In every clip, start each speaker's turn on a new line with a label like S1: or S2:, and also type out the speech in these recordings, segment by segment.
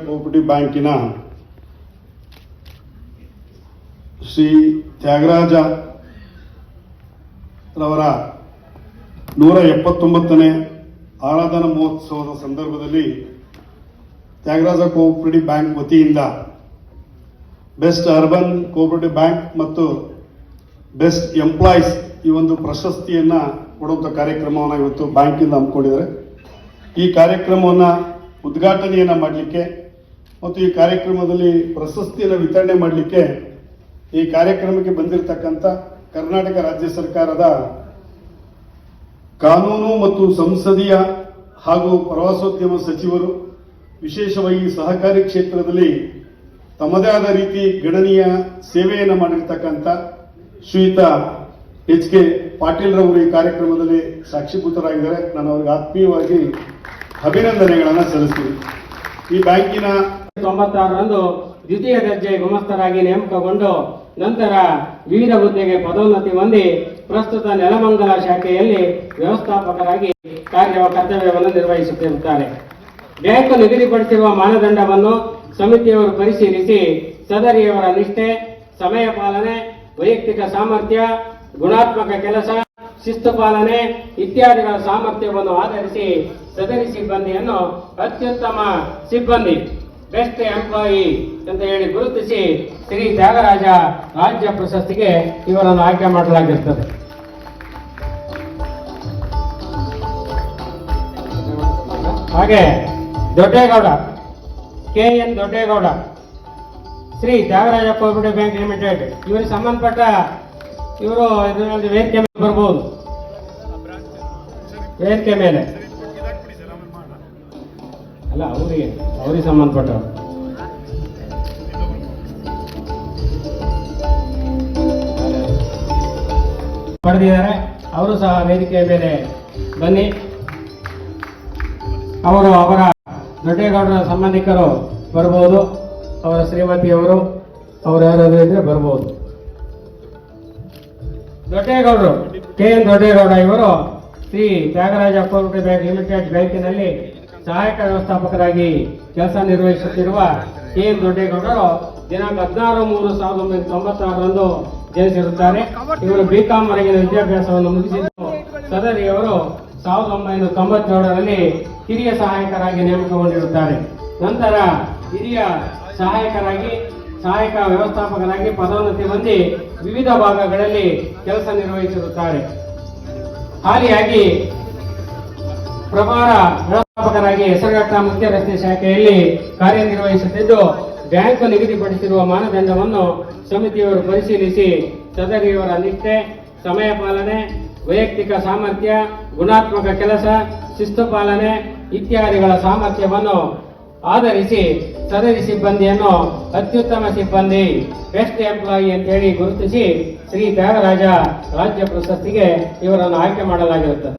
S1: Cooperative ಬ್ಯಾಂಕಿನ ಶ್ರೀ ತ್ಯಾಗರಾಜ ರವರ 179ನೇ ಆರಾಧನಾ ಮಹೋತ್ಸವದ ಸಂದರ್ಭದಲ್ಲಿ ತ್ಯಾಗರಾಜ ಕೋಆಪರೇಟಿವ್ ಬ್ಯಾಂಕ್ ವತಿಯಿಂದ ಬೆಸ್ಟ್ ಅರ್ಬನ್ ಕೋಆಪರೇಟಿವ್ ಬ್ಯಾಂಕ್ ಮತ್ತು ಬೆಸ್ಟ್ ಎಂಪ್ಲಾಯೀಸ್ ಈ ಒಂದು ಪ್ರಶಸ್ತಿಯನ್ನು ಕೊಡುವಂಥ ಕಾರ್ಯಕ್ರಮವನ್ನು ಇವತ್ತು ಬ್ಯಾಂಕಿಂದ ಹಮ್ಮಿಕೊಂಡಿದ್ದಾರೆ. ಈ ಕಾರ್ಯಕ್ರಮವನ್ನು ಉದ್ಘಾಟನೆಯನ್ನು ಮಾಡಲಿಕ್ಕೆ ಮತ್ತು ಈ ಕಾರ್ಯಕ್ರಮದಲ್ಲಿ ಪ್ರಶಸ್ತಿಯನ್ನು ವಿತರಣೆ ಮಾಡಲಿಕ್ಕೆ ಈ ಕಾರ್ಯಕ್ರಮಕ್ಕೆ ಬಂದಿರತಕ್ಕಂಥ ಕರ್ನಾಟಕ ರಾಜ್ಯ ಸರ್ಕಾರದ ಕಾನೂನು ಮತ್ತು ಸಂಸದೀಯ ಹಾಗೂ ಪ್ರವಾಸೋದ್ಯಮ ಸಚಿವರು, ವಿಶೇಷವಾಗಿ ಸಹಕಾರಿ ಕ್ಷೇತ್ರದಲ್ಲಿ ತಮ್ಮದೇ ಆದ ರೀತಿ ಗಣನೀಯ ಸೇವೆಯನ್ನು ಮಾಡಿರ್ತಕ್ಕಂಥ ಶ್ರೀಯುತ HK ಪಾಟೀಲ್ ರವರು ಈ ಕಾರ್ಯಕ್ರಮದಲ್ಲಿ ಸಾಕ್ಷೀಭೂತರಾಗಿದ್ದಾರೆ. ನಾನು ಅವರಿಗೆ ಆತ್ಮೀಯವಾಗಿ ಅಭಿನಂದನೆಗಳನ್ನು ಸಲ್ಲಿಸ್ತೀನಿ. ಈ ಬ್ಯಾಂಕಿನ
S2: 96ರಂದು ದ್ವಿತೀಯ ದರ್ಜೆ ಗುಮಾಸ್ತರಾಗಿ ನೇಮಕಗೊಂಡು ನಂತರ ವಿವಿಧ ಹುದ್ದೆಗೆ ಪದೋನ್ನತಿ ಹೊಂದಿ ಪ್ರಸ್ತುತ ನೆಲಮಂಗಲ ಶಾಖೆಯಲ್ಲಿ ವ್ಯವಸ್ಥಾಪಕರಾಗಿ ಕರ್ತವ್ಯವನ್ನು ನಿರ್ವಹಿಸುತ್ತಿರುತ್ತಾರೆ. ಬ್ಯಾಂಕ್ ನಿಗದಿಪಡಿಸಿರುವ ಮಾನದಂಡವನ್ನು ಸಮಿತಿಯವರು ಪರಿಶೀಲಿಸಿ ಸದರಿಯವರ ನಿಷ್ಠೆ, ಸಮಯ ಪಾಲನೆ, ವೈಯಕ್ತಿಕ ಸಾಮರ್ಥ್ಯ, ಗುಣಾತ್ಮಕ ಕೆಲಸ, ಶಿಸ್ತು ಪಾಲನೆ ಇತ್ಯಾದಿಗಳ ಸಾಮರ್ಥ್ಯವನ್ನು ಆಧರಿಸಿ ಸದರಿ ಸಿಬ್ಬಂದಿಯನ್ನು ಅತ್ಯುತ್ತಮ ಸಿಬ್ಬಂದಿ, ಬೆಸ್ಟ್ ಎಂಪ್ಲಾಯಿ ಅಂತ ಹೇಳಿ ಗುರುತಿಸಿ ಶ್ರೀ ತ್ಯಾಗರಾಜ ರಾಜ್ಯ ಪ್ರಶಸ್ತಿಗೆ ಇವರನ್ನು ಆಯ್ಕೆ ಮಾಡಲಾಗಿರುತ್ತದೆ. ಹಾಗೆ Doddegowda KN Doddegowda, Shri Tyagaraja cooperative bank limited, ಇವರಿಗೆ ಸಂಬಂಧಪಟ್ಟ ಇವರು ಇದರಲ್ಲಿ ವೇದಿಕೆ ಮೇಲೆ ಬರಬಹುದು. ವೇದಿಕೆ ಮೇಲೆ ಅಲ್ಲ, ಅವರಿಗೆ ಸಂಬಂಧಪಟ್ಟವರು. ಪಡೆದಿದ್ದಾರೆ, ಅವರು ಸಹ ವೇದಿಕೆಯ ಮೇಲೆ ಬನ್ನಿ. ಅವರ ದೊಡ್ಡೇಗೌಡರ ಸಂಬಂಧಿಕರು ಬರಬಹುದು, ಅವರ ಶ್ರೀಮತಿಯವರು, ಅವರು ಯಾರಾದರೂ ಇದ್ರೆ ಬರಬಹುದು. ದೊಡ್ಡೇಗೌಡರು KN ದೊಡ್ಡೇಗೌಡ ಇವರು Shri Tyagaraja cooperative bank limited ಬ್ಯಾಂಕಿನಲ್ಲಿ ಸಹಾಯಕ ವ್ಯವಸ್ಥಾಪಕರಾಗಿ ಕೆಲಸ ನಿರ್ವಹಿಸುತ್ತಿರುವ KN ದೊಡ್ಡೇಗೌಡರು ದಿನಾಂಕ 16/3/1996ರಂದು ಜನಿಸಿರುತ್ತಾರೆ. ಇವರು BCom ವರೆಗಿನ ವಿದ್ಯಾಭ್ಯಾಸವನ್ನು ಮುಗಿಸಿದ್ದು ಸದರಿಯವರು 1997ರಲ್ಲಿ ಹಿರಿಯ ಸಹಾಯಕರಾಗಿ ನೇಮಕಗೊಂಡಿರುತ್ತಾರೆ. ನಂತರ ಹಿರಿಯ ಸಹಾಯಕ ವ್ಯವಸ್ಥಾಪಕರಾಗಿ ಪದೋನ್ನತಿ ಹೊಂದಿ ವಿವಿಧ ಭಾಗಗಳಲ್ಲಿ ಕೆಲಸ ನಿರ್ವಹಿಸಿರುತ್ತಾರೆ. ಹಾಲಿಯಾಗಿ ಪ್ರಭಾರ ವ್ಯವಸ್ಥಾಪಕರಾಗಿ ಹೆಸರುಘಟ್ಟ ಮುಖ್ಯ ರಸ್ತೆ ಶಾಖೆಯಲ್ಲಿ ಕಾರ್ಯನಿರ್ವಹಿಸುತ್ತಿದ್ದು ಬ್ಯಾಂಕ್ ನಿಗದಿಪಡಿಸಿರುವ ಮಾನದಂಡವನ್ನು ಸಮಿತಿಯವರು ಪರಿಶೀಲಿಸಿ ಸದರಿಯವರ ನಿಷ್ಠೆ, ಸಮಯ ಪಾಲನೆ, ವೈಯಕ್ತಿಕ ಸಾಮರ್ಥ್ಯ, ಗುಣಾತ್ಮಕ ಕೆಲಸ, ಶಿಸ್ತು ಪಾಲನೆ ಇತ್ಯಾದಿಗಳ ಸಾಮರ್ಥ್ಯವನ್ನು ಆಧರಿಸಿ ಸದರಿ ಸಿಬ್ಬಂದಿಯನ್ನು ಅತ್ಯುತ್ತಮ ಸಿಬ್ಬಂದಿ, ಬೆಸ್ಟ್ ಎಂಪ್ಲಾಯಿ ಅಂತೇಳಿ ಗುರುತಿಸಿ ಶ್ರೀ ತ್ಯಾಗರಾಜ ರಾಜ್ಯ ಪ್ರಶಸ್ತಿಗೆ ಇವರನ್ನು ಆಯ್ಕೆ ಮಾಡಲಾಗಿರುತ್ತದೆ.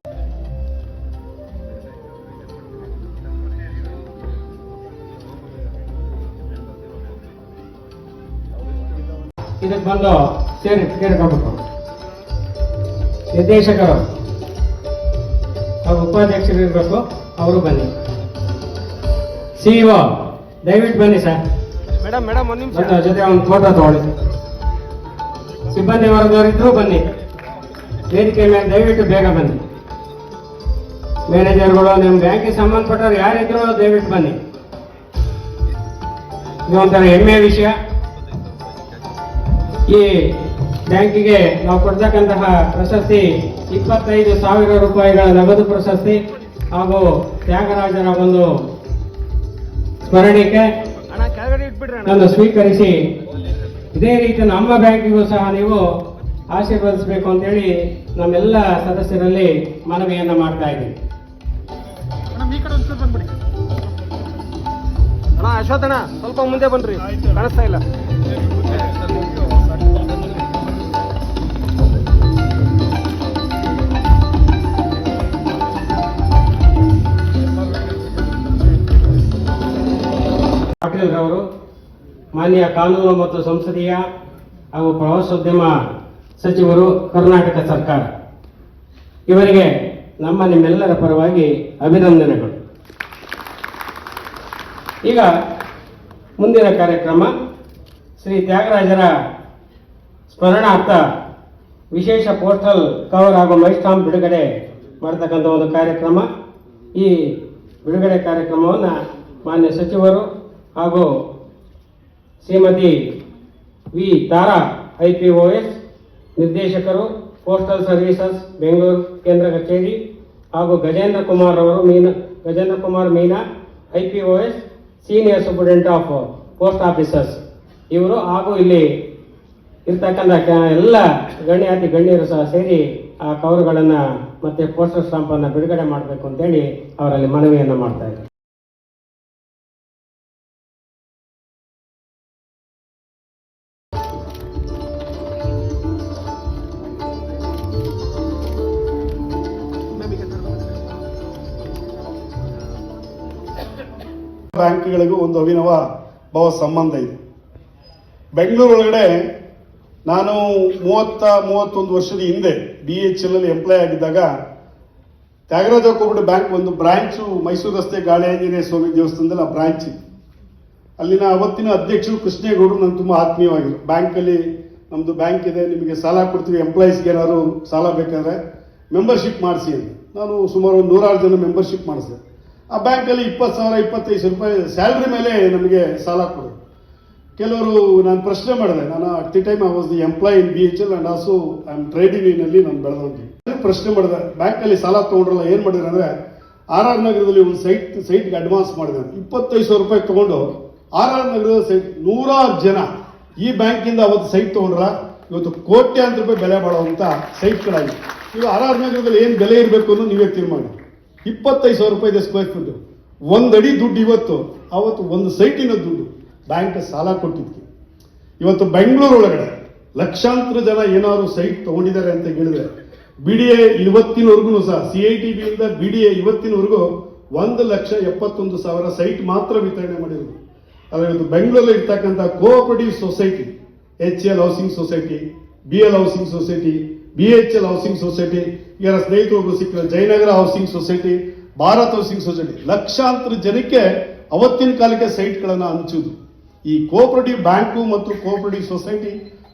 S2: ಇದಕ್ಕೆ ಬಂದು ಸೇರ್ಕೋಬೇಕು. ನಿರ್ದೇಶಕರು ಹಾಗೂ ಉಪಾಧ್ಯಕ್ಷರು ಇರಬೇಕು, ಅವರು ಬನ್ನಿ. CEO ದಯವಿಟ್ಟು ಬನ್ನಿ ಸರ್. ಜೊತೆ ಒಂದು ಫೋಟೋ ತಗೊಳ್ಳಿ. ಸಿಬ್ಬಂದಿ ವರ್ಗದವರಿದ್ರು ಬನ್ನಿ, ವೇದಿಕೆ ಮೇಲೆ ದಯವಿಟ್ಟು ಬೇಗ ಬನ್ನಿ. ಮ್ಯಾನೇಜರ್ಗಳು, ನಿಮ್ಮ ಬ್ಯಾಂಕಿಗೆ ಸಂಬಂಧಪಟ್ಟವ್ರು ಯಾರಿದ್ರು ದಯವಿಟ್ಟು ಬನ್ನಿ. ಇದು ಒಂಥರ ಹೆಮ್ಮೆಯ ವಿಷಯ. ಈ ಬ್ಯಾಂಕಿಗೆ ನಾವು ಕೊಡ್ತಕ್ಕಂತಹ ಪ್ರಶಸ್ತಿ 25,000 ರೂಪಾಯಿಗಳ ನಗದು ಪ್ರಶಸ್ತಿ ಹಾಗೂ ತ್ಯಾಗರಾಜರ ಒಂದು ಸ್ಮರಣಿಕೆ ನಾನು ಸ್ವೀಕರಿಸಿ ಇದೇ ರೀತಿ ನಮ್ಮ ಬ್ಯಾಂಕಿಗೂ ಸಹ ನೀವು ಆಶೀರ್ವದಿಸಬೇಕು ಅಂತೇಳಿ ನಮ್ಮೆಲ್ಲ ಸದಸ್ಯರಲ್ಲಿ ಮನವಿಯನ್ನ ಮಾಡ್ತಾ ಇದ್ದೀನಿ. ಅಶ್ವಥಣ್ಣ ಸ್ವಲ್ಪ ಮುಂದೆ ಬನ್ರಿ, ಕಾಣಿಸ್ತಾ ಇಲ್ಲ. ಪಾಟೀಲ್ ರವರು ಮಾನ್ಯ ಕಾನೂನು ಮತ್ತು ಸಂಸದೀಯ ಹಾಗೂ ಪ್ರವಾಸೋದ್ಯಮ ಸಚಿವರು, ಕರ್ನಾಟಕ ಸರ್ಕಾರ, ಇವರಿಗೆ ನಿಮ್ಮೆಲ್ಲರ ಪರವಾಗಿ ಅಭಿನಂದನೆಗಳು. ಈಗ ಮುಂದಿನ ಕಾರ್ಯಕ್ರಮ ಶ್ರೀ ತ್ಯಾಗರಾಜರ ಸ್ಮರಣಾರ್ಥ ವಿಶೇಷ ಪೋಸ್ಟಲ್ ಕವರ್ ಹಾಗೂ ಮೈಸ್ಟಾಂಪ್ ಬಿಡುಗಡೆ ಮಾಡತಕ್ಕಂಥ ಒಂದು ಕಾರ್ಯಕ್ರಮ. ಈ ಬಿಡುಗಡೆ ಕಾರ್ಯಕ್ರಮವನ್ನು ಮಾನ್ಯ ಸಚಿವರು ಹಾಗೂ ಶ್ರೀಮತಿ ವಿ ತಾರಾ IPOS ನಿರ್ದೇಶಕರು, ಪೋಸ್ಟಲ್ ಸರ್ವಿಸಸ್ ಬೆಂಗಳೂರು ಕೇಂದ್ರ ಕಚೇರಿ, ಹಾಗೂ Gajendra Kumar Meena IPOS senior superintendent of post officers ಇವರು, ಹಾಗೂ ಇಲ್ಲಿ ಇರ್ತಕ್ಕಂಥ ಎಲ್ಲ ಗಣ್ಯಾತಿ ಗಣ್ಯರು ಸಹ ಸೇರಿ ಆ ಕವರ್ಗಳನ್ನು ಮತ್ತೆ ಪೋಸ್ಟಲ್ ಸ್ಟಾಂಪನ್ನು ಬಿಡುಗಡೆ ಮಾಡಬೇಕು ಅಂತೇಳಿ ಅವರಲ್ಲಿ ಮನವಿಯನ್ನು ಮಾಡ್ತಾ ಇದ್ದಾರೆ.
S1: ಬ್ಯಾಂಕ್ಗಳಿಗೂ ಒಂದು ಅವಿನವ ಭಾವ ಸಂಬಂಧ ಇದೆ. ಬೆಂಗಳೂರು ಒಳಗಡೆ ನಾನು 31 ವರ್ಷದ ಹಿಂದೆ BHL ಅಲ್ಲಿ ಎಂಪ್ಲಾಯ್ ಆಗಿದ್ದಾಗ ತ್ಯಾಗರಾಜ ಕೋಆಪರೇಟಿವ್ ಬ್ಯಾಂಕ್ ಒಂದು ಬ್ರಾಂಚು ಮೈಸೂರು ರಸ್ತೆ ಗಾಳಿ ಆಂಜನೇಯ ಸ್ವಾಮಿ ದೇವಸ್ಥಾನದಲ್ಲಿ ಆ ಬ್ರಾಂಚ್ ಇತ್ತು. ಅಲ್ಲಿನ ಅವತ್ತಿನ ಅಧ್ಯಕ್ಷರು ಕೃಷ್ಣೇಗೌಡರು ನನಗೆ ತುಂಬ ಆತ್ಮೀಯವಾಗಿರು. ಬ್ಯಾಂಕಲ್ಲಿ ನಮ್ಮದು ಬ್ಯಾಂಕ್ ಇದೆ, ನಿಮಗೆ ಸಾಲ ಕೊಡ್ತೀವಿ, ಎಂಪ್ಲಾಯೀಸ್ಗೆ ಏನಾದ್ರು ಸಾಲ ಬೇಕಾದ್ರೆ ಮೆಂಬರ್ಶಿಪ್ ಮಾಡಿಸಿ ಅಂತ. ನಾನು ಸುಮಾರು 106 ಜನ ಮೆಂಬರ್ಶಿಪ್ ಮಾಡಿಸಿದೆ. ಆ ಬ್ಯಾಂಕಲ್ಲಿ 20,000 25,000 ರೂಪಾಯಿ ಸ್ಯಾಲ್ರಿ ಮೇಲೆ ನಮಗೆ ಸಾಲ ಕೊಡೋದು. ಕೆಲವರು ನಾನು ಪ್ರಶ್ನೆ ಮಾಡಿದೆ, ನಾನು at the time I was the employee in BHL and also I am trading ಅಲ್ಲಿ ನಾನು ಬೆಳೆದೋಗಿ ಪ್ರಶ್ನೆ ಮಾಡಿದೆ, ಬ್ಯಾಂಕಲ್ಲಿ ಸಾಲ ತೊಗೊಂಡ್ರಲ್ಲ ಏನು ಮಾಡಿದ್ರೆ ಅಂದರೆ RR ನಗರದಲ್ಲಿ ಒಂದು ಸೈಟ್ಗೆ ಅಡ್ವಾನ್ಸ್ ಮಾಡಿದೆ. 25,000 ರೂಪಾಯಿ ತೊಗೊಂಡು RR ನಗರದ ಸೈಟ್ 106 ಜನ ಈ ಬ್ಯಾಂಕಿಂದ ಅವತ್ತು ಸೈಟ್ ತೊಗೊಂಡ್ರ ಇವತ್ತು ಕೋಟ್ಯಾಂತರ ರೂಪಾಯಿ ಬೆಲೆ ಬಾಳುವಂಥ ಸೈಟ್ಗಳಾಗಿ. ಈಗ RR ನಗರದಲ್ಲಿ ಏನು ಬೆಲೆ ಇರಬೇಕು ಅನ್ನೋ ನೀವೇ ತೀರ್ಮಾನ. 25,000 ರೂಪಾಯಿ ಇದೆ ಸ್ಕ್ವೇರ್ ಫೀಟ್, 1 ಅಡಿ ದುಡ್ಡು ಇವತ್ತು, ಅವತ್ತು ಒಂದು ಸೈಟಿನ ದುಡ್ಡು ಬ್ಯಾಂಕ್ ಸಾಲ ಕೊಟ್ಟಿದ್ವಿ. ಇವತ್ತು ಬೆಂಗಳೂರು ಒಳಗಡೆ ಲಕ್ಷಾಂತರ ಜನ ಏನಾದ್ರು ಸೈಟ್ ತಗೊಂಡಿದ್ದಾರೆ ಅಂತ ಹೇಳಿದ್ರೆ BDA ಇವತ್ತಿನವರೆಗೂ ಸಹ CITB ಇಂದ BDA ಇವತ್ತಿನವರೆಗೂ 1,71,000 ಸೈಟ್ ಮಾತ್ರ ವಿತರಣೆ ಮಾಡಿರೋದು. ಆದರೆ ಇವತ್ತು ಬೆಂಗಳೂರಲ್ಲಿ ಇರ್ತಕ್ಕಂಥ cooperative society, HL housing society, BL housing society, BHL housing society, ಇವರ ಸ್ನೇಹಿತರು ಸಿಕ್ಕಿದ Jayanagar housing society, Bharat housing society, ಲಕ್ಷಾಂತರ ಜನಕ್ಕೆ ಅವತ್ತಿನ ಕಾಲಕ್ಕೆ ಸೈಟ್ಗಳನ್ನು ಹಂಚುವುದು. ಈ ಕೋಆಪರೇಟಿವ್ ಬ್ಯಾಂಕು ಮತ್ತು cooperative society,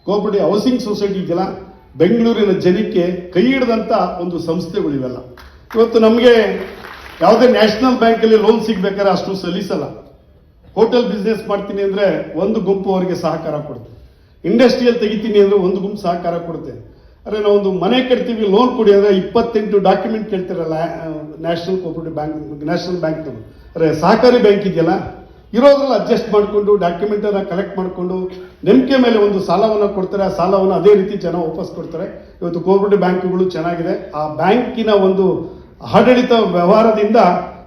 S1: cooperative housing society ಇದೆಲ್ಲ ಬೆಂಗಳೂರಿನ ಜನಕ್ಕೆ ಕೈ ಹಿಡಿದಂಥ ಒಂದು ಸಂಸ್ಥೆಗಳಿವೆಲ್ಲ. ಇವತ್ತು ನಮಗೆ ಯಾವುದೇ ನ್ಯಾಷನಲ್ ಬ್ಯಾಂಕಲ್ಲಿ ಲೋನ್ ಸಿಗ್ಬೇಕಾದ್ರೆ ಅಷ್ಟು ಸಲ್ಲಿಸಲ್ಲ. ಹೋಟೆಲ್ ಬಿಸ್ನೆಸ್ ಮಾಡ್ತೀನಿ ಅಂದರೆ ಒಂದು ಗುಂಪು ಅವರಿಗೆ ಸಹಕಾರ ಕೊಡುತ್ತೆ, ಇಂಡಸ್ಟ್ರಿಯಲ್ ತೆಗಿತೀನಿ ಅಂದರೆ ಒಂದು ಗುಂಪು ಸಹಕಾರ ಕೊಡುತ್ತೆ. ಅರೆ ನಾವು ಒಂದು ಮನೆ ಕಟ್ತೀವಿ ಲೋನ್ ಕೊಡಿ ಅಂದರೆ 28 ಡಾಕ್ಯುಮೆಂಟ್ ಕೇಳ್ತಿರಲ್ಲ national cooperative bank, national bank. ಅರೆ ಸಹಕಾರಿ ಬ್ಯಾಂಕ್ ಇದೆಯಲ್ಲ, ಇರೋದ್ರಲ್ಲಿ ಅಡ್ಜಸ್ಟ್ ಮಾಡಿಕೊಂಡು ಡಾಕ್ಯುಮೆಂಟನ್ನು ಕಲೆಕ್ಟ್ ಮಾಡಿಕೊಂಡು ನಂಬಿಕೆ ಮೇಲೆ ಒಂದು ಸಾಲವನ್ನು ಕೊಡ್ತಾರೆ. ಆ ಸಾಲವನ್ನು ಅದೇ ರೀತಿ ಜನ ವಾಪಸ್ ಕೊಡ್ತಾರೆ. ಇವತ್ತು ಕೋಆಪರೇಟಿವ್ ಬ್ಯಾಂಕ್ಗಳು ಚೆನ್ನಾಗಿದೆ. ಆ ಬ್ಯಾಂಕಿನ ಒಂದು ಆಡಳಿತ ವ್ಯವಹಾರದಿಂದ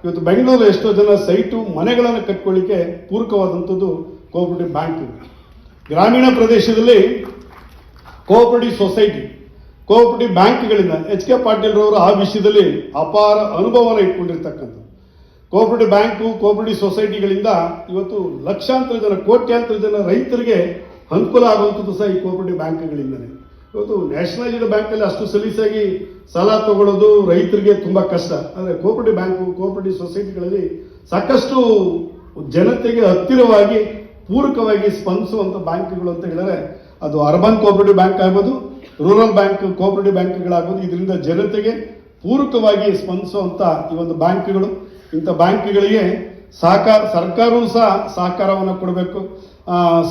S1: ಇವತ್ತು ಬೆಂಗಳೂರು ಎಷ್ಟೋ ಜನ ಸೈಟು ಮನೆಗಳನ್ನು ಕಟ್ಕೊಳ್ಳಿಕ್ಕೆ ಪೂರಕವಾದಂಥದ್ದು ಕೋಆಪರೇಟಿವ್ ಬ್ಯಾಂಕ್. ಗ್ರಾಮೀಣ ಪ್ರದೇಶದಲ್ಲಿ ಕೋಆಪರೇಟಿವ್ ಸೊಸೈಟಿ, ಕೋಆಪರೇಟಿವ್ ಬ್ಯಾಂಕ್ಗಳಿಂದ HK ಪಾಟೀಲ್ ರವರು ಆ ವಿಷಯದಲ್ಲಿ ಅಪಾರ ಅನುಭವವನ್ನು ಇಟ್ಕೊಂಡಿರ್ತಕ್ಕಂಥ ಕೋಆಪರೇಟಿವ್ ಬ್ಯಾಂಕು, ಕೋಆಪರೇಟಿವ್ ಸೊಸೈಟಿಗಳಿಂದ ಇವತ್ತು ಲಕ್ಷಾಂತರ ಜನ, ಕೋಟ್ಯಾಂತರ ಜನ ರೈತರಿಗೆ ಅನುಕೂಲ ಆಗುವಂಥದ್ದು ಸಹ ಈ ಕೋಆಪರೇಟಿವ್ ಬ್ಯಾಂಕ್ಗಳಿಂದಲೇ. ಇವತ್ತು ನ್ಯಾಷನಲೈಸ್ಡ್ ಬ್ಯಾಂಕಲ್ಲಿ ಅಷ್ಟು ಸಲೀಸಾಗಿ ಸಾಲ ತಗೊಳ್ಳೋದು ರೈತರಿಗೆ ತುಂಬ ಕಷ್ಟ. ಆದರೆ ಕೋಆಪರೇಟಿವ್ ಬ್ಯಾಂಕು, ಕೋಆಪರೇಟಿವ್ ಸೊಸೈಟಿಗಳಲ್ಲಿ ಸಾಕಷ್ಟು ಜನತೆಗೆ ಹತ್ತಿರವಾಗಿ ಪೂರಕವಾಗಿ ಸ್ಪಂದಿಸುವಂಥ ಬ್ಯಾಂಕ್ಗಳು ಅಂತ ಹೇಳಿದ್ರೆ ಅದು ಅರ್ಬನ್ ಕೋಆಪರೇಟಿವ್ ಬ್ಯಾಂಕ್ ಆಗ್ಬೋದು, ರೂರಲ್ ಬ್ಯಾಂಕ್ ಕೋಆಪರೇಟಿವ್ ಬ್ಯಾಂಕ್ಗಳಾಗ್ಬೋದು. ಇದರಿಂದ ಜನತೆಗೆ ಪೂರಕವಾಗಿ ಸ್ಪಂದಿಸುವಂಥ ಈ ಒಂದು ಬ್ಯಾಂಕ್ಗಳು. ಇಂಥ ಬ್ಯಾಂಕ್ಗಳಿಗೆ ಸರ್ಕಾರವೂ ಸಹ ಸಹಕಾರವನ್ನು ಕೊಡಬೇಕು,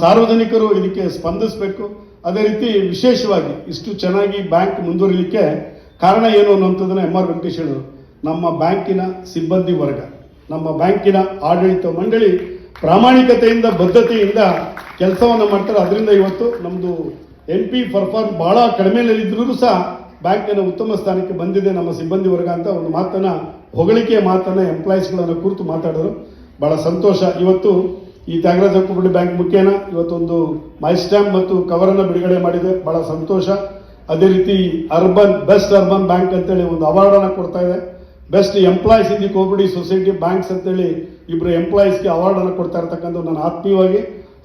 S1: ಸಾರ್ವಜನಿಕರು ಇದಕ್ಕೆ ಸ್ಪಂದಿಸಬೇಕು. ಅದೇ ರೀತಿ ವಿಶೇಷವಾಗಿ ಇಷ್ಟು ಚೆನ್ನಾಗಿ ಬ್ಯಾಂಕ್ ಮುಂದುವರಿಲಿಕ್ಕೆ ಕಾರಣ ಏನು ಅನ್ನುವಂಥದ್ದನ್ನು MR ವೆಂಕಟೇಶ್ ಹೇಳಿದರು. ನಮ್ಮ ಬ್ಯಾಂಕಿನ ಸಿಬ್ಬಂದಿ ವರ್ಗ, ನಮ್ಮ ಬ್ಯಾಂಕಿನ ಆಡಳಿತ ಮಂಡಳಿ ಪ್ರಾಮಾಣಿಕತೆಯಿಂದ ಬದ್ಧತೆಯಿಂದ ಕೆಲಸವನ್ನು ಮಾಡ್ತಾರೆ. ಅದರಿಂದ ಇವತ್ತು ನಮ್ಮದು NP ಪರ್ಫಾರ್ಮ್ ಬಹಳ ಕಡಿಮೆಯಲ್ಲಿದ್ದರೂ ಸಹ ಬ್ಯಾಂಕಿನ ಉತ್ತಮ ಸ್ಥಾನಕ್ಕೆ ಬಂದಿದೆ ನಮ್ಮ ಸಿಬ್ಬಂದಿ ವರ್ಗ ಅಂತ ಒಂದು ಮಾತನ್ನ, ಹೊಗಳಿಕೆಯ ಮಾತನ್ನ ಎಂಪ್ಲಾಯೀಸ್ಗಳನ್ನು ಕುರಿತು ಮಾತಾಡೋರು. ಬಹಳ ಸಂತೋಷ. ಇವತ್ತು ಈ ತ್ಯಾಗರಾಜ ಕೋಆಪರೇಟಿವ್ ಬ್ಯಾಂಕ್ ಮುಖೇನ ಇವತ್ತೊಂದು ಮೈ ಸ್ಟ್ಯಾಂಪ್ ಮತ್ತು ಕವರನ್ನು ಬಿಡುಗಡೆ ಮಾಡಿದೆ, ಬಹಳ ಸಂತೋಷ. ಅದೇ ರೀತಿ ಬೆಸ್ಟ್ ಅರ್ಬನ್ ಬ್ಯಾಂಕ್ ಅಂತೇಳಿ ಒಂದು ಅವಾರ್ಡ್ ಅನ್ನು ಕೊಡ್ತಾ ಇದೆ. Best employees in the cooperative society banks ಅಂತೇಳಿ ಇಬ್ಬರು ಎಂಪ್ಲಾಯೀಸ್ಗೆ ಅವಾರ್ಡ್ ಅನ್ನು ಕೊಡ್ತಾ ಇರ್ತಕ್ಕಂಥ ನಾನು ಆತ್ಮೀಯವಾಗಿ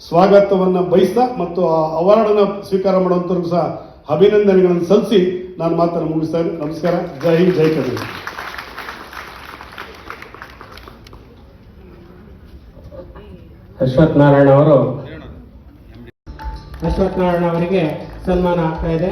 S1: ಸ್ವಾಗತವನ್ನು ಬಯಸ್ತಾ ಮತ್ತು ಆ ಅವಾರ್ಡ್ ಅನ್ನು ಸ್ವೀಕಾರ ಮಾಡುವಂತವ್ರಿಗೂ ಸಹ ಅಭಿನಂದನೆಗಳನ್ನು ಸಲ್ಲಿಸಿ ನಾನು ಮಾತನ್ನು ಮುಗಿಸ್ತಾ ಇದ್ದೀನಿ. ನಮಸ್ಕಾರ. ಜೈ ಹಿಂದ್, ಜೈ ಕರ್ನಾಟಕ.
S2: ಅಶ್ವಥ್ ನಾರಾಯಣ ಅವರಿಗೆ ಸನ್ಮಾನ ಆಗ್ತಾ ಇದೆ.